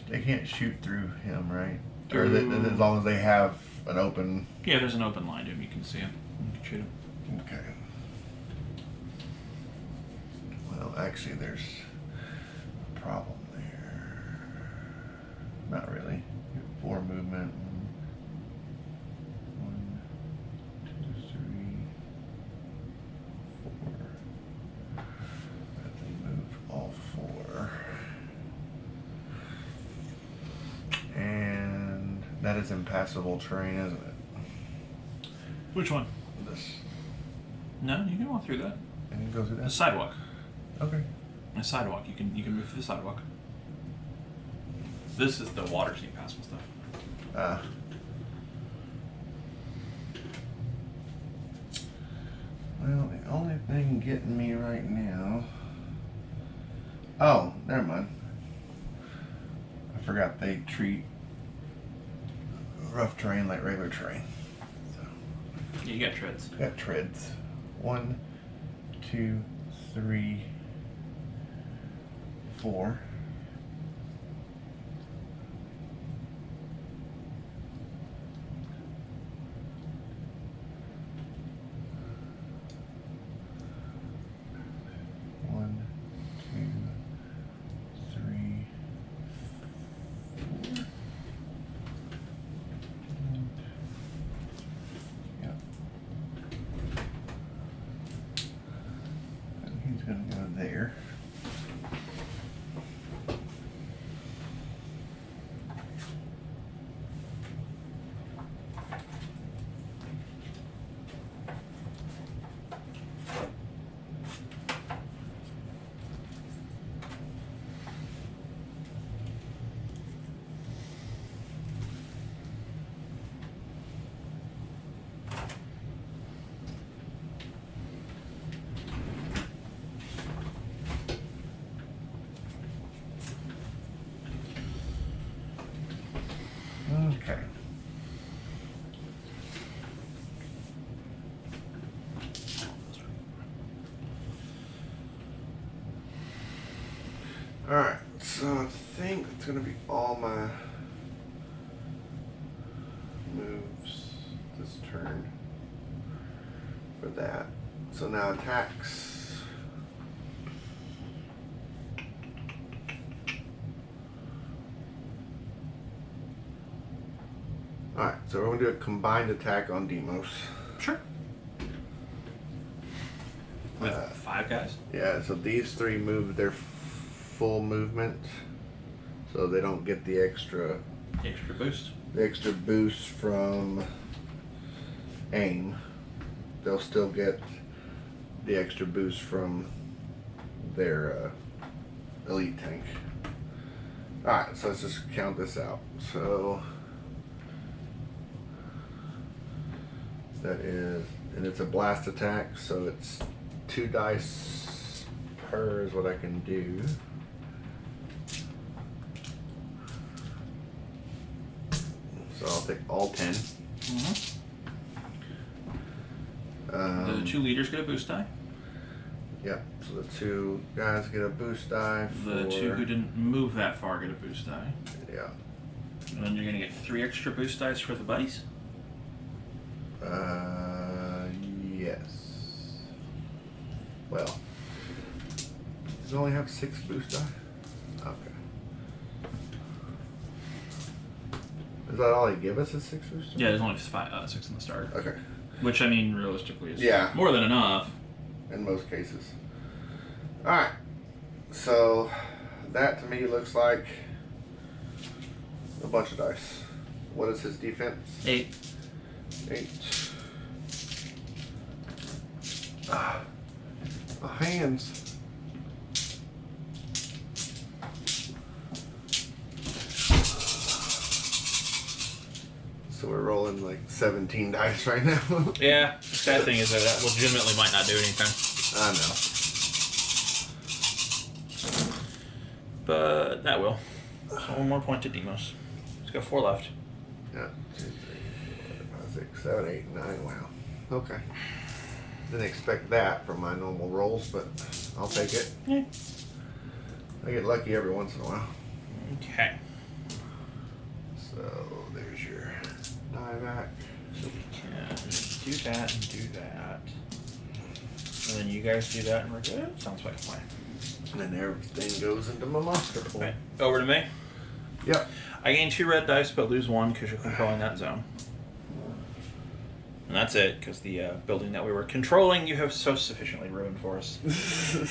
They can't shoot through him, right? Or as long as they have an open... Yeah, there's an open line to him. You can see him. You can shoot him. Okay. Well, actually, there's a problem there. Not really. 4 movement. 1, 2, 3, 4. I have to move all 4. And that is impassable terrain, isn't it? Which one? This. No, you can walk through that. And you go through The that? sidewalk. Okay. The sidewalk. You can move through the sidewalk. This is the water, so you can pass some stuff. Well, the only thing getting me right now... Oh, never mind. I forgot they treat rough terrain like regular terrain. So, You got treads. got treads. 1, 2, 3, 4. Gonna go there. Alright, so I think it's going to be all my moves this turn for that. So now attacks. Alright, so we're going to do a combined attack on Deimos. Sure. With 5 guys? Yeah, so these 3 move their full movement, so they don't get the extra boost. The extra boost from aim. They'll still get the extra boost from their elite tank. Alright, so let's just count this out. So that is, and it's a blast attack, so it's 2 dice per is what I can do. So I'll take all 10. The 2 leaders get a boost die. Yep, so the 2 guys get a boost die. The 2 who didn't move that far get a boost die. Yeah. And then you're going to get 3 extra boost dice for the buddies. Yes. Well, does it only have 6 boost die? Okay. Is that all they give us is 6 boost die? Yeah, there's only 6 in the start. Okay. Which, I mean, realistically is more than enough. In most cases. Alright. So, that to me looks like a bunch of dice. What is his defense? 8. 8. Ah, my hands. So we're rolling like 17 dice right now. Yeah, the sad thing is that legitimately might not do anything. I know. But that will. So 1 more point to Deimos. He's got 4 left. Yeah. 2, 3, 4, 5, 6, 7, 8, 9. Wow. Okay. Didn't expect that from my normal rolls, but I'll take it. Yeah. I get lucky every once in a while. Okay. So there's your die back. So we can do that and do that. And then you guys do that and we're good? Sounds like a plan. And then everything goes into my monster pool. Right. Over to me. Yep. I gain 2 red dice but lose 1 because you're controlling that zone. And that's it, because the building that we were controlling you have so sufficiently ruined for us.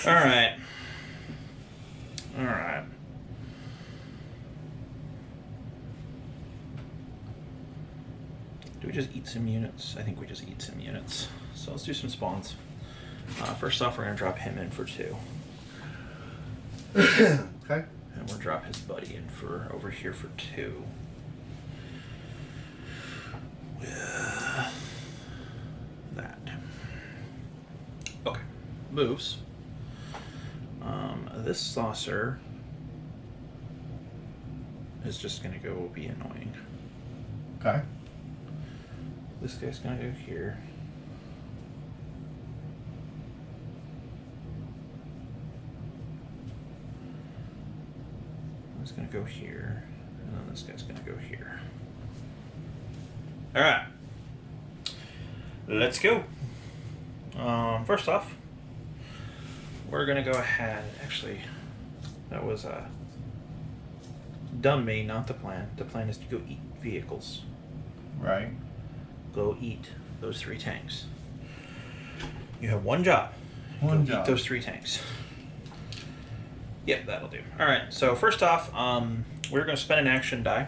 Alright. Alright. Do we just eat some units? I think we just eat some units. So let's do some spawns. First off, we're going to drop him in for 2. Okay. And we'll drop his buddy in for over here for 2. That. Okay. Moves. This saucer is just going to go be annoying. Okay. This guy's going to go here. This is going to go here. And then this guy's going to go here. Alright. Let's go. First off, we're going to go ahead. Actually, that was dumb me, not the plan. The plan is to go eat vehicles. Right. Go eat those 3 tanks. You have 1 job. One Go job. eat those 3 tanks. Yep, that'll do. Alright, so first off, we're going to spend an action die.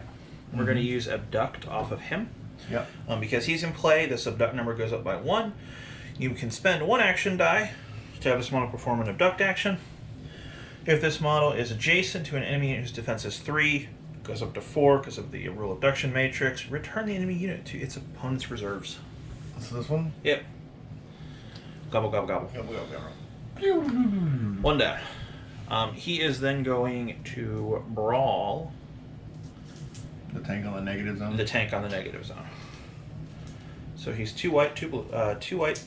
We're going to use Abduct off of him. Yep. Because he's in play, this Abduct number goes up by 1. You can spend 1 action die to have this model perform an Abduct action. If this model is adjacent to an enemy whose defense is 3, goes up to 4 because of the rule abduction matrix, return the enemy unit to its opponent's reserves. So this one? Yep. Gobble, gobble, gobble. Go, go, go. 1 down. He is then going to brawl The tank on the negative zone? the tank on the negative zone. So he's 2 white, 2 blue, 2 white,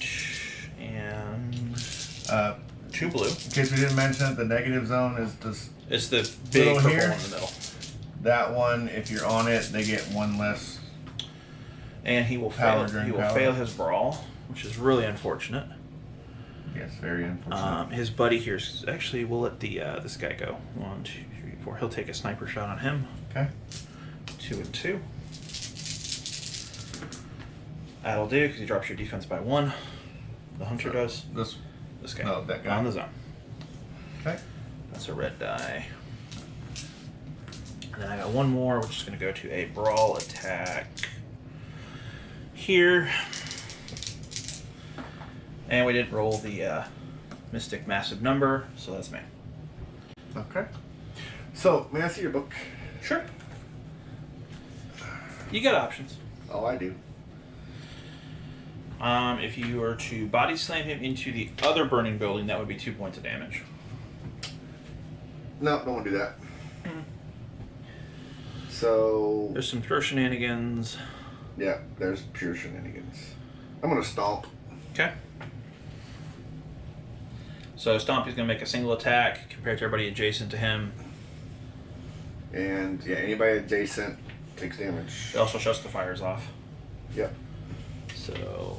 and 2 blue. In case we didn't mention it, the negative zone is this. It's the big Little purple here? one in the middle. That one, if you're on it, they get 1 less. And he will Power fail. during He will power. fail his brawl, which is really unfortunate. Yes, very unfortunate. His buddy here's actually. We'll let the this guy go. 1, 2, 3, 4. He'll take a sniper shot on him. Okay. 2 and 2. That'll do because he drops your defense by 1. The hunter does. This guy. No, that guy. On the zone. Okay. That's a red die. And then I got 1 more, which is going to go to a brawl attack here. And we didn't roll the Mystic Massive Number, so that's me. Okay. So, may I see your book? Sure. You got options. Oh, I do. If you were to body slam him into the other burning building, that would be 2 points of damage. No, don't want to do that. So, There's some throw shenanigans. yeah, there's pure shenanigans. I'm going to stomp. Okay. So Stomp is going to make a single attack compared to everybody adjacent to him. And, yeah, anybody adjacent takes damage. It also shuts the fires off. Yep. So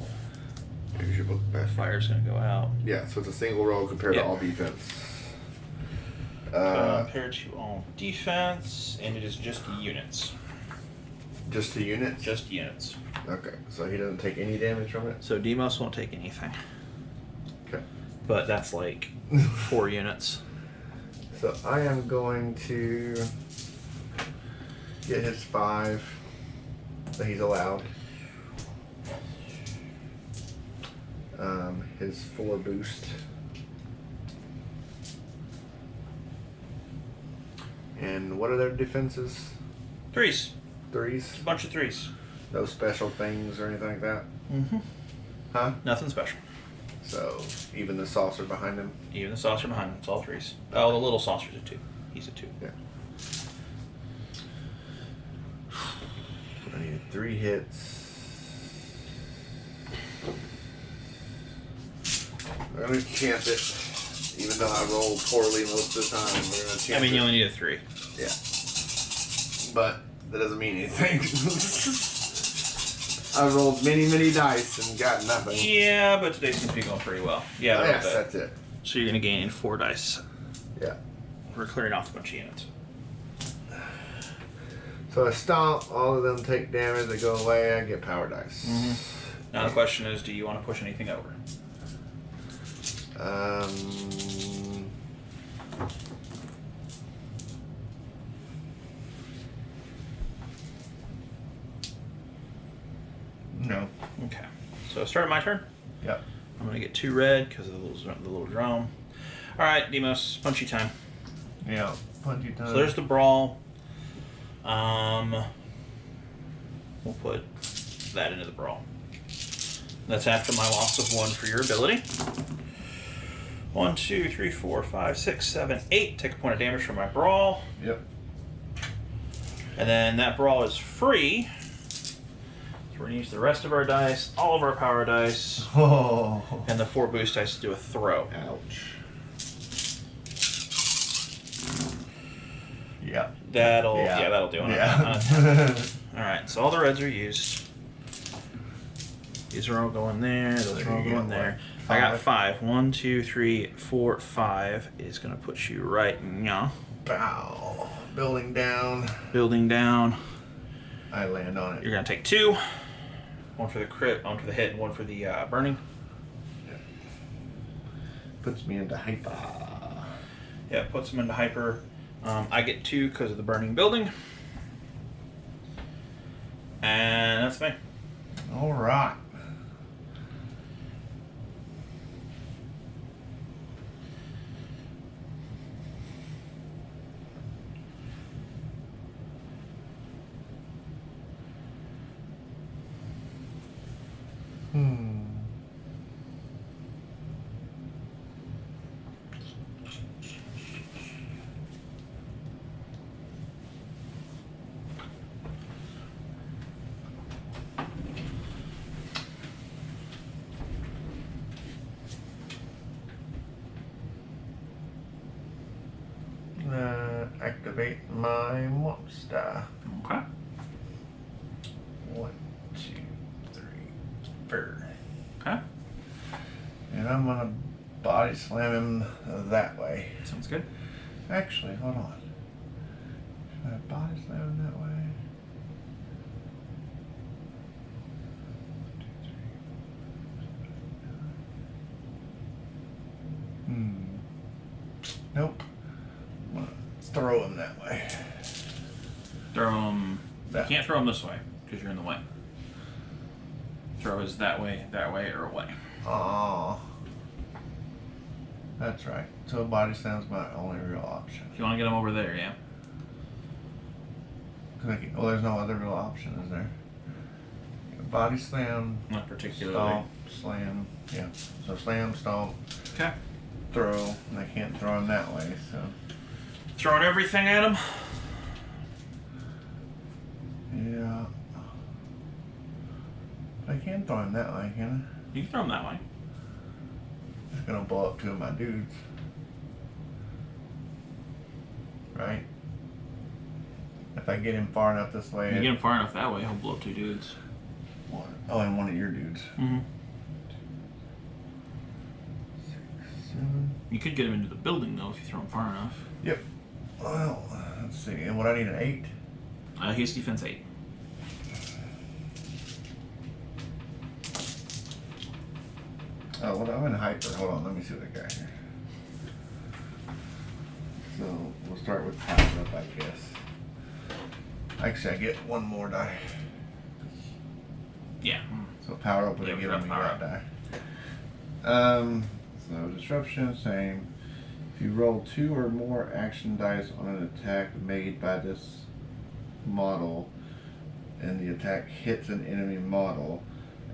Here's your book back. fire's going to go out. Yeah, so it's a single roll compared Yep. to all defense. Compared to all defense, and it is just units. Just the units? Just units. Okay, so he doesn't take any damage from it? So Deimos won't take anything. Okay. But that's like 4 units. So I am going to get his 5 that he's allowed. His 4 boost. And what are their defenses? 3s. 3s? A bunch of 3s. No special things or anything like that? Mm-hmm. Huh? Nothing special. So even the saucer behind him? Even the saucer behind him, it's all 3s. Oh, the little saucer's a 2. He's a 2. Yeah. I need 3 hits. We're gonna chance it, even though I roll poorly most of the time. We're gonna chance I mean, it. you only need a 3. Yeah. But that doesn't mean anything. I rolled many dice and got nothing. Yeah, but today seems to be going pretty well. Yeah, Oh, a yes, little bit. that's it. So you're going to gain 4 dice. Yeah. We're clearing off a bunch of units. So I stomp, all of them take damage, they go away, I get power dice. Now the question is, do you want to push anything over? No. Okay. So start my turn. Yep. I'm going to get 2 red because of the little drone. All right, Deimos, punchy time. Yeah. Punchy time. So there's the brawl. We'll put that into the brawl. That's after my loss of 1 for your ability. 1, 2, 3, 4, 5, 6, 7, 8. Take a point of damage from my brawl. Yep. And then that brawl is free. So we're going to use the rest of our dice, all of our power dice, Oh. and the 4 boost dice to do a throw. Ouch. Yeah. That'll Yeah. that'll do it. Yeah. All right, so all the reds are used. These are all going there. Those are all going there. I got 5. 1, 2, 3, 4, 5 is gonna put you right now. Bow. Building down. Building down. I land on it. You're gonna take 2. 1 for the crit, 1 for the hit, and 1 for the burning. Puts me into hyper. Yeah, puts them into hyper. I get 2 because of the burning building. And that's me. All right. activate my monster. Okay. 1, 2, 3, 4. Okay. And I'm gonna body slam him that way. Sounds good. Actually, hold on. Should I body slam him that way? 1, 2, 3, 4, 5, 6, 7, 8, 9. Nope. I'm gonna throw him that way. Throw him. You That. can't throw him this way because you're in the way. Throw his that way, or away. Aw. That's right. So body slam's my only real option. If you want to get him over there, yeah. Well, there's no other real option, is there? Body slam, Not particularly. stomp, slam. Yeah. So slam, stomp, Okay. throw. And I can't throw him that way, so. Throwing everything at him. Yeah. I can throw him that way, can You can throw him that way. I? It's gonna blow up 2 of my dudes. Right? If I get him far enough this way. If you get him far enough that way, he'll blow up 2 dudes. And one of your dudes. Mm-hmm. 6, 7. You could get him into the building though if you throw him far enough. Yep. Well, let's see. And what I need an 8? He's defense 8. Oh, well, I'm in hyper. Hold on, let me see what I got here. So we'll start with power up, I guess. Actually, I get 1 more die. Yeah. So power up would Yeah, have we given got me power that die. So disruption, same. If you roll 2 or more action dice on an attack made by this model, and the attack hits an enemy model,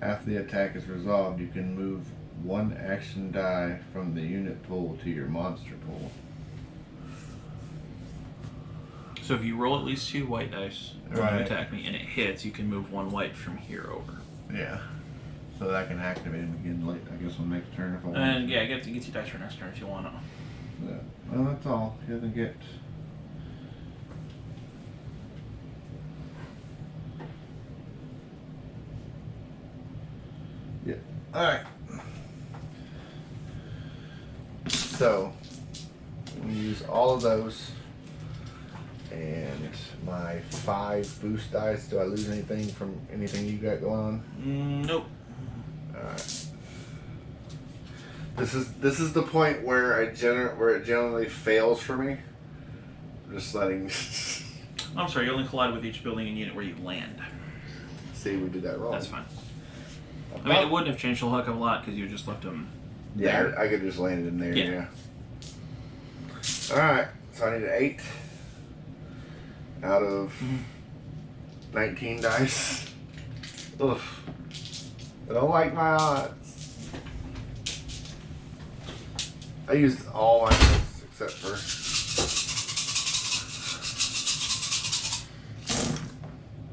after the attack is resolved, you can move 1 action die from the unit pool to your monster pool. So if you roll at least 2 white dice when Right. you attack me and it hits, you can move 1 white from here over. Yeah. So that I can activate him again late, I guess, on next turn if I want. And yeah, get you dice for next turn if you want to. Yeah. Well, that's all. He doesn't get. Yeah. All right. So we use all of those, and my 5 boost dice. Do I lose anything from anything you got going on? Nope. All right. This is the point where it generally fails for me. I'm just letting. I'm sorry, you only collide with each building and unit where you land. See, we did that wrong. That's fine. I mean, it wouldn't have changed a heck of a lot because you just left them. Yeah, there. I could just land it in there. Yeah. Yeah. All right, so I need an 8 out of 19 dice. Ugh. I don't like my odds. I used all my dice except for.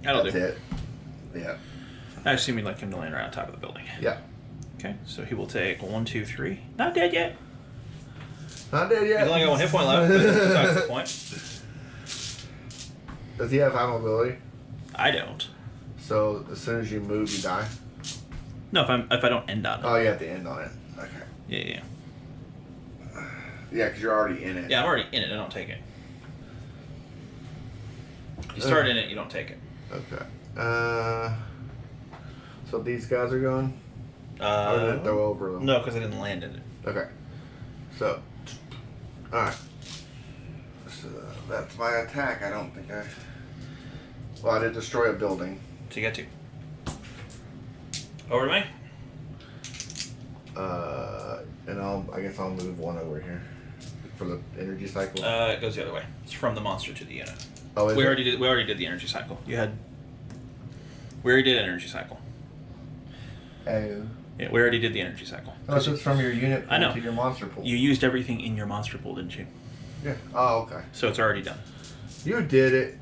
That'll That's do. it. Yeah. I assume you'd like him to land right on top of the building. Yeah. Okay, so he will take 1, 2, 3. Not dead yet. Not dead yet. He's only got 1 hit point left. But besides the point. Does he have high mobility? I don't. So as soon as you move, you die. No, if I don't end on it. Oh, you have to end on it. Okay. Yeah. Yeah, because you're already in it. Yeah, I'm already in it. I don't take it. You start in it, you don't take it. Okay. So these guys are going? Or did it throw over them? No, because I didn't land in it. Okay. So, alright. So that's my attack. I don't think I... Well, I did destroy a building. So you got 2. Over to me. And I guess I'll move 1 over here for the energy cycle. It goes the other way. It's from the monster to the unit. Oh, is We it? already did the energy cycle. We already did energy cycle. Oh. Yeah, we already did the energy cycle. Oh, so it's from your unit pool I know. to your monster pool. You used everything in your monster pool, didn't you? Yeah. Oh, okay. So it's already done. You did it.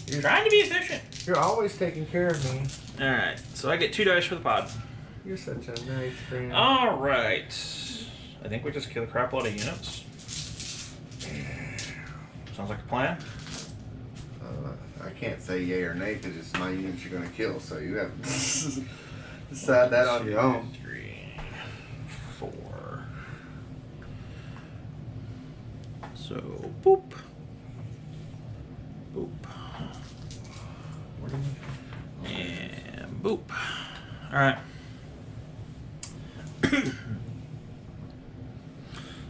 You're trying to be efficient. You're always taking care of me. Alright, so I get 2 dice for the pod. You're such a nice friend. Alright. I think we just kill the crap load of units. Sounds like a plan. I can't say yay or nay because it's my units you're going to kill, so you have to decide that on your own. 3, 4. So, boop. Boop. And boop. Alright.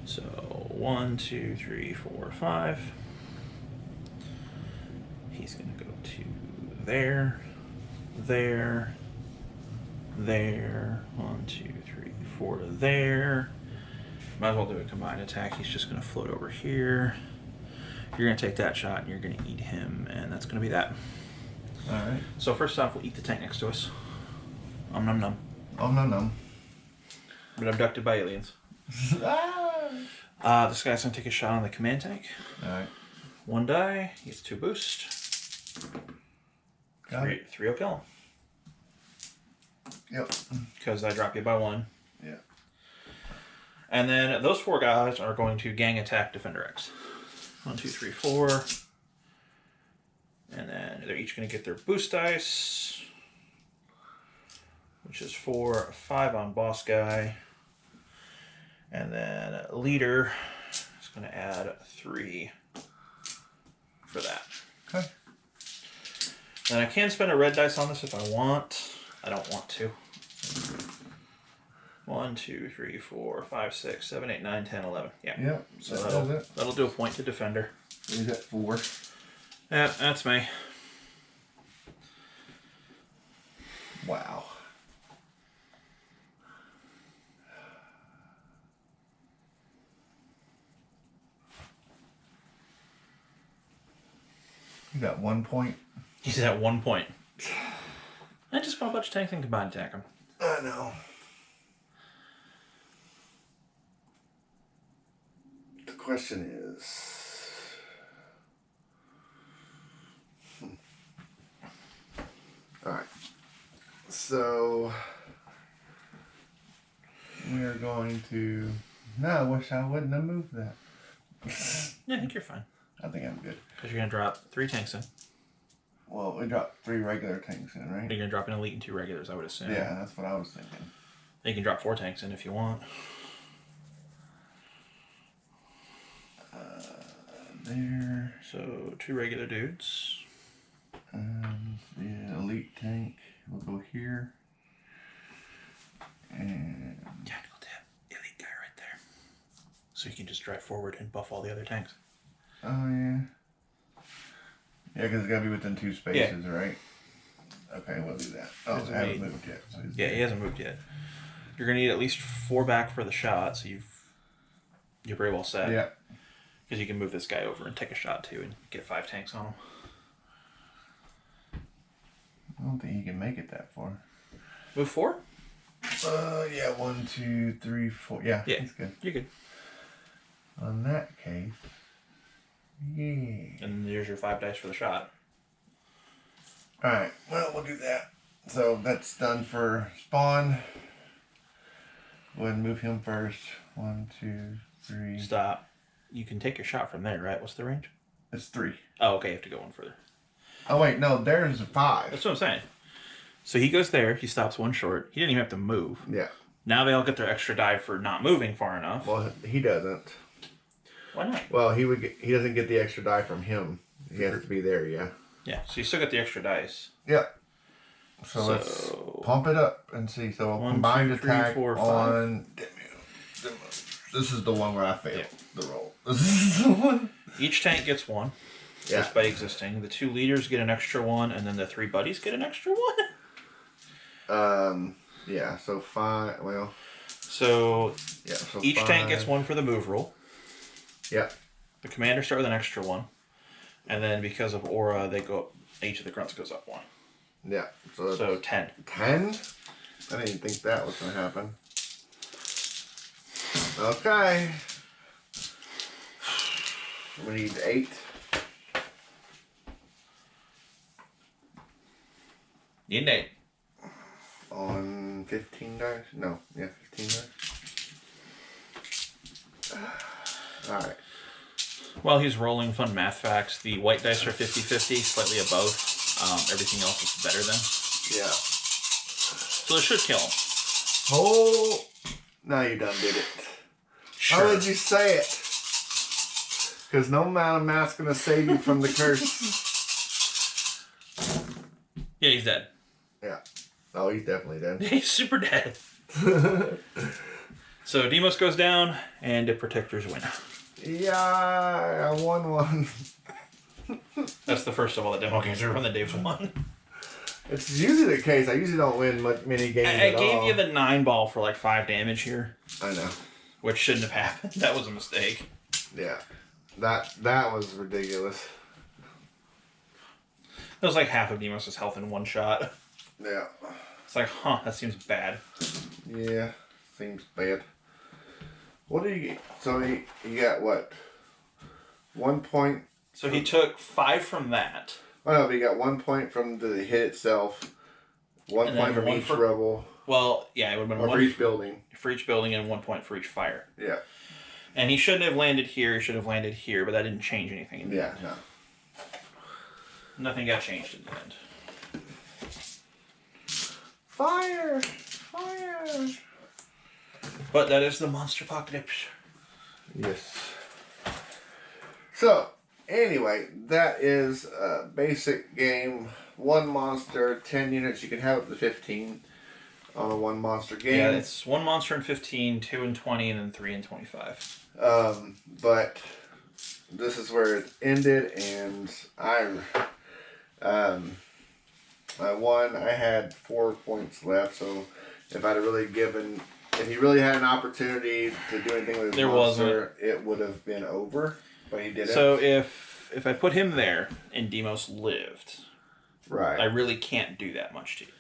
So, 1, 2, 3, 4, 5. He's going to go to there, there, there. 1, 2, 3, 4 to there. Might as well do a combined attack. He's just going to float over here. You're going to take that shot and you're going to eat him, and that's going to be that. Alright. So first off, we'll eat the tank next to us. Om nom nom. Om nom nom. Been abducted by aliens. This guy's going to take a shot on the command tank. Alright. 1 die. He gets 2 boost. 3 will kill him. Yep. Because I drop you by 1. Yeah. And then those 4 guys are going to gang attack Defender X. 1, 2, 3, 4. And then they're each going to get their boost dice, which is 4, 5 on boss guy. And then leader is going to add 3 for that. Okay. And I can spend a red dice on this if I want. I don't want to. 1, 2, 3, 4, 5, 6, 7, 8, 9, 10, 11. Yeah. Yep. So that'll do a point to defender. He's at 4. Yeah, that's me. Wow. You got 1 point. He's at 1 point. I just bought a bunch of tanks and combined attack him. I know. The question is... Alright. So... we are going to... No, I wish I wouldn't have moved that. Yeah, I think you're fine. I think I'm good. Because you're going to drop 3 tanks in. Well, we dropped 3 regular tanks in, right? You're going to drop an elite and 2 regulars, I would assume. Yeah, that's what I was thinking. You can drop 4 tanks in if you want. There. So 2 regular dudes. And the elite tank will go here. And Tactical tap. Elite guy right there. So you can just drive forward and buff all the other tanks. oh yeah. Yeah, because it's got to be within 2 spaces, right? Okay, we'll do that. Oh, I haven't moved yet. So Yeah, he hasn't moved yet. You're going to need at least 4 back for the shot, so you're very well set. Yeah. Because you can move this guy over and take a shot too and get 5 tanks on him. I don't think he can make it that far. Move 4? Yeah, 1, 2, 3, 4. Yeah, he's good. You're good. On that case, yeah. And there's your 5 dice for the shot. Alright, well, we'll do that. So that's done for Spawn. Go ahead and move him first. 1, 2, 3. Stop. You can take your shot from there, right? What's the range? It's 3. Oh, okay, you have to go 1 further. Oh, wait, no, there's a 5. That's what I'm saying. So he goes there, he stops 1 short. He didn't even have to move. Yeah. Now they all get their extra die for not moving far enough. Well, he doesn't. Why not? Well, he doesn't get the extra die from him. He has to be there, yeah. Yeah, so you still get the extra dice. Yeah. So let's pump it up and see. So 1, combined 2, 3, attack 4, 5. on... This is the one where I failed the roll. This is the one. Each tank gets 1. Yeah. Just by existing. The 2 leaders get an extra 1, and then the 3 buddies get an extra 1. Yeah, so 5, well... So, yeah, so each 5. tank gets 1 for the move roll. Yep. The commanders start with an extra 1. And then because of aura, they go up, each of the grunts goes up 1. Yeah. So 10. 10? I didn't think that was going to happen. Okay. We need 8. You need 8. On 15 dice? No, yeah, 15 dice. Alright. While he's rolling fun math facts, the white dice are 50-50, slightly above. Everything else is better than. Yeah. So it should kill him. Oh, now you done did it. Sure. How did you say it? Because no amount of math's going to save you from the curse. Yeah, he's dead. Yeah. Oh, he's definitely dead. He's super dead. So Deimos goes down, and the protectors win. Yeah, I won one. That's the first of all the demo games we run that Dave's won. It's usually the case. I usually don't win many games I at gave all. you the 9 ball for like 5 damage here. I know. Which shouldn't have happened. That was a mistake. Yeah. That was ridiculous. That was like half of Deimos' health in one shot. Yeah. It's like, huh, that seems bad. Yeah. Seems bad. What do you get? So you got what? 1 point. So he took 5 from that. Oh no, but you got 1 point from the hit itself. 1 And point then from one each for- rebel. Well, yeah, it would have been Or 1 for each building. for each building and 1 point for each fire. Yeah. And he shouldn't have landed here. He should have landed here, but that didn't change anything in the Yeah, end. no. Nothing got changed in the end. Fire! Fire! But that is the Monsterpocalypse. Yes. So, anyway, that is a basic game. 1 monster, 10 units. You can have up to 15 on a 1 monster game. Yeah, it's 1 monster in 15, 2 in 20, and then 3 in 25. But this is where it ended, and I won. I had 4 points left, so if I'd really if he really had an opportunity to do anything with his There monster, it would have been over, but he didn't. So if I put him there and Deimos lived, right. I really can't do that much to you.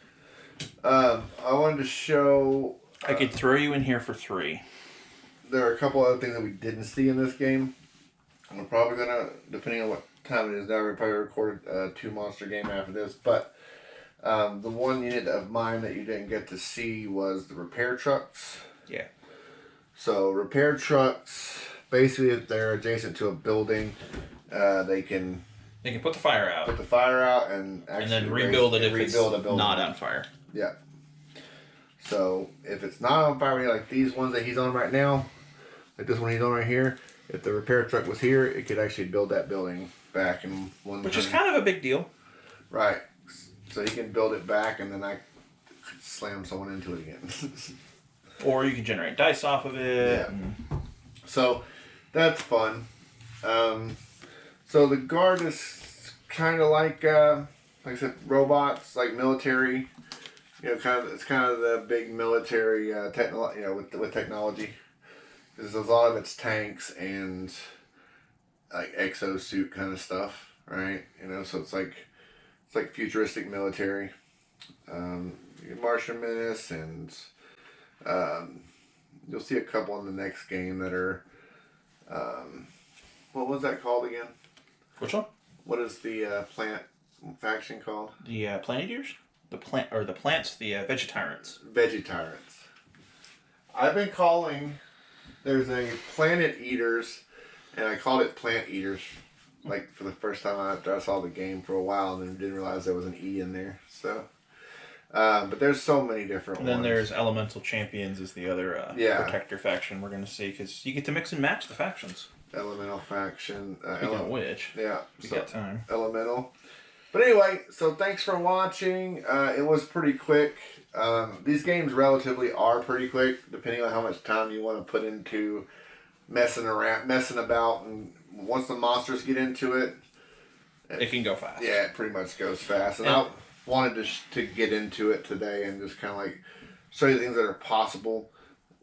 I wanted to show. I could throw you in here for 3. There are a couple other things that we didn't see in this game. And we're probably gonna, depending on what time it is now, we're probably record a 2 monster game after this. But the 1 unit of mine that you didn't get to see was the repair trucks. Yeah. So repair trucks, basically, if they're adjacent to a building, they can put the fire out. put the fire out and actually And then rebuild it if it's rebuild a building. not on fire. Yeah. So if it's not on fire, like these ones that he's on right now, like this one he's on right here, if the repair truck was here, it could actually build that building back in one. Which is kind of a big deal. Right. So he can build it back, and then I could slam someone into it again. Or you can generate dice off of it. Yeah. So that's fun. So the guard is kind of like I said, robots, like military. You know, it's kind of the big military with technology. Because a lot of it's tanks and like exosuit kind of stuff, right? You know, so it's like futuristic military. Martian Menace, and you'll see a couple in the next game that are what was that called again? Which one? What is the plant faction called? The Planet Eaters? The plants, the Veggie Tyrants. Veggie Tyrants. I've been calling. There's a Planet Eaters, and I called it Plant Eaters, like for the first time after I saw the game for a while, and then didn't realize there was an E in there. So, but there's so many different And then ones. there's Elemental Champions is the other Protector faction we're going to see, because you get to mix and match the factions. Elemental faction. Speaking of which, Yeah. we got time. Elemental. But anyway, so thanks for watching. It was pretty quick. These games relatively are pretty quick, depending on how much time you want to put into messing about. And once the monsters get into it, It can go fast. yeah, it pretty much goes fast. And I wanted to get into it today and just kind of like show you things that are possible.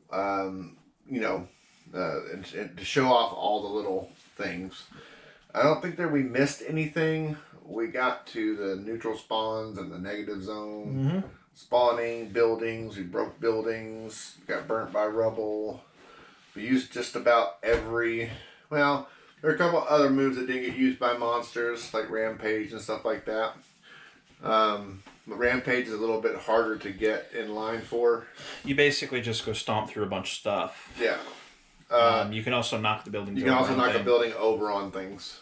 And to show off all the little things. I don't think that we missed anything. We got to the neutral spawns and the negative zone. Spawning buildings. We broke buildings. Got burnt by rubble. We used just about every... Well, there are a couple other moves that didn't get used by monsters, like Rampage and stuff like that. But Rampage is a little bit harder to get in line for. You basically just go stomp through a bunch of stuff. Yeah. You can also knock the buildings You can over also on knock a things. building over on things.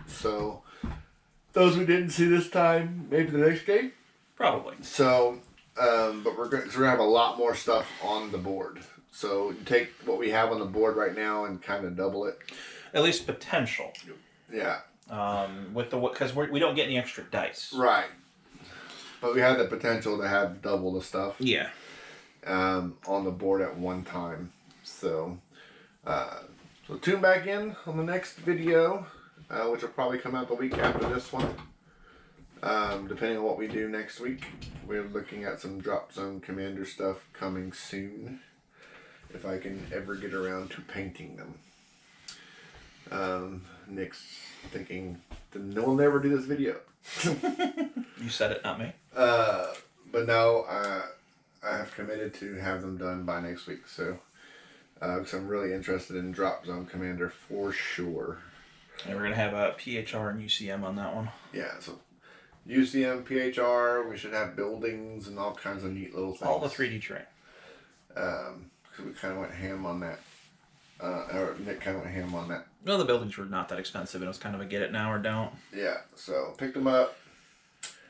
So, those we didn't see this time, maybe the next game. Probably. So, but we're gonna have a lot more stuff on the board. So you take what we have on the board right now and kind of double it. At least potential. Yeah. With the because we don't get any extra dice. Right. But we have the potential to have double the stuff. Yeah. On the board at one time. So, so tune back in on the next video, which will probably come out the week after this one. Depending on what we do next week. We're looking at some Drop Zone Commander stuff coming soon. If I can ever get around to painting them. Nick's thinking, we'll never do this video. You said it, not me. But no, I have committed to have them done by next week. So, because I'm really interested in Drop Zone Commander for sure. And we're going to have a PHR and UCM on that one. Yeah, so UCM, PHR, we should have buildings and all kinds of neat little things. All the 3D terrain. Because we kind of went ham on that. Or Nick kind of went ham on that. Well, the buildings were not that expensive. It was kind of a get it now or don't. Yeah, so picked them up.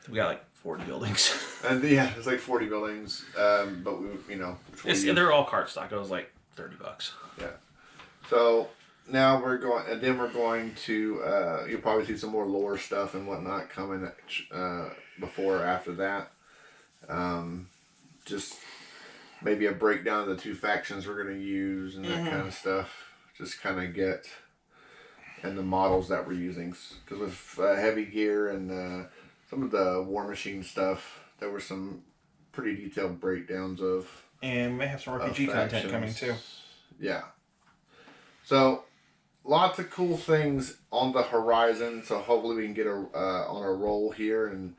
We got like 40 buildings. And yeah, it's like 40 buildings. But we, They're all cardstock. It was like $30. Yeah. So now we're going, and then we're going to, you'll probably see some more lore stuff and whatnot coming before or after that. Just maybe a breakdown of the two factions we're going to use and that kind of stuff. Just kind of get, and the models that we're using. Because with heavy gear and some of the War Machine stuff, there were some pretty detailed breakdowns of. And we may have some RPG content coming too. Yeah. So, lots of cool things on the horizon. So hopefully we can get on a roll here and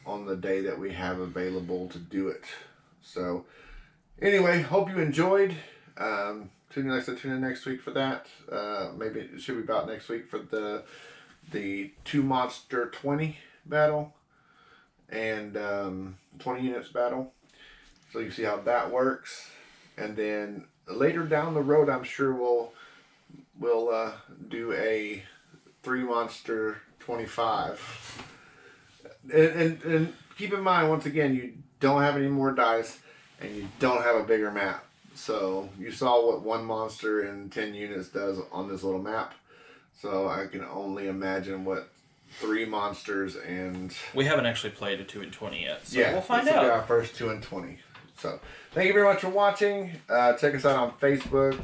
on the day that we have available to do it. So, anyway, hope you enjoyed. Tune in next week for that. Maybe it should be about next week for the 2 monster 20 battle and 20 units battle. So you can see how that works. And then later down the road, I'm sure we'll do a 3 monster 25. And keep in mind, once again, you don't have any more dice and you don't have a bigger map. So you saw what 1 monster and 10 units does on this little map. So I can only imagine what 3 monsters and... We haven't actually played a 2 and 20 yet, so yeah, we'll find this will out. be our first 2 and 20. So thank you very much for watching. Check us out on Facebook,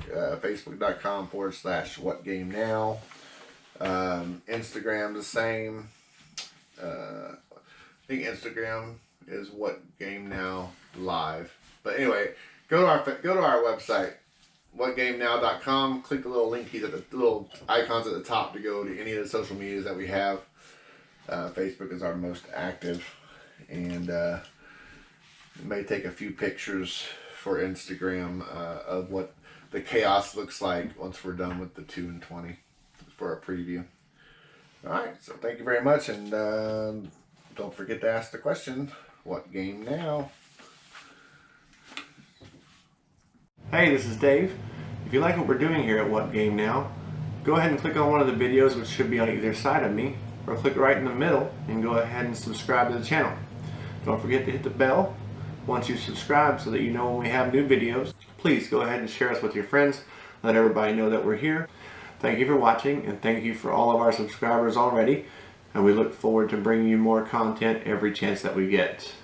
facebook.com/whatgamenow. Instagram the same. I think Instagram is What Game Now Live. But anyway, go to our website, whatgamenow.com. Click the little link at the little icons at the top to go to any of the social medias that we have. Facebook is our most active, and we may take a few pictures for Instagram of what the chaos looks like once we're done with the 2 and 20 for a preview. All right, so thank you very much, and don't forget to ask the question, what game now? Hey, this is Dave. If you like what we're doing here at What Game Now, go ahead and click on one of the videos which should be on either side of me, or click right in the middle and go ahead and subscribe to the channel. Don't forget to hit the bell once you subscribe so that you know when we have new videos. Please go ahead and share us with your friends. Let everybody know that we're here. Thank you for watching, and thank you for all of our subscribers already. And we look forward to bringing you more content every chance that we get.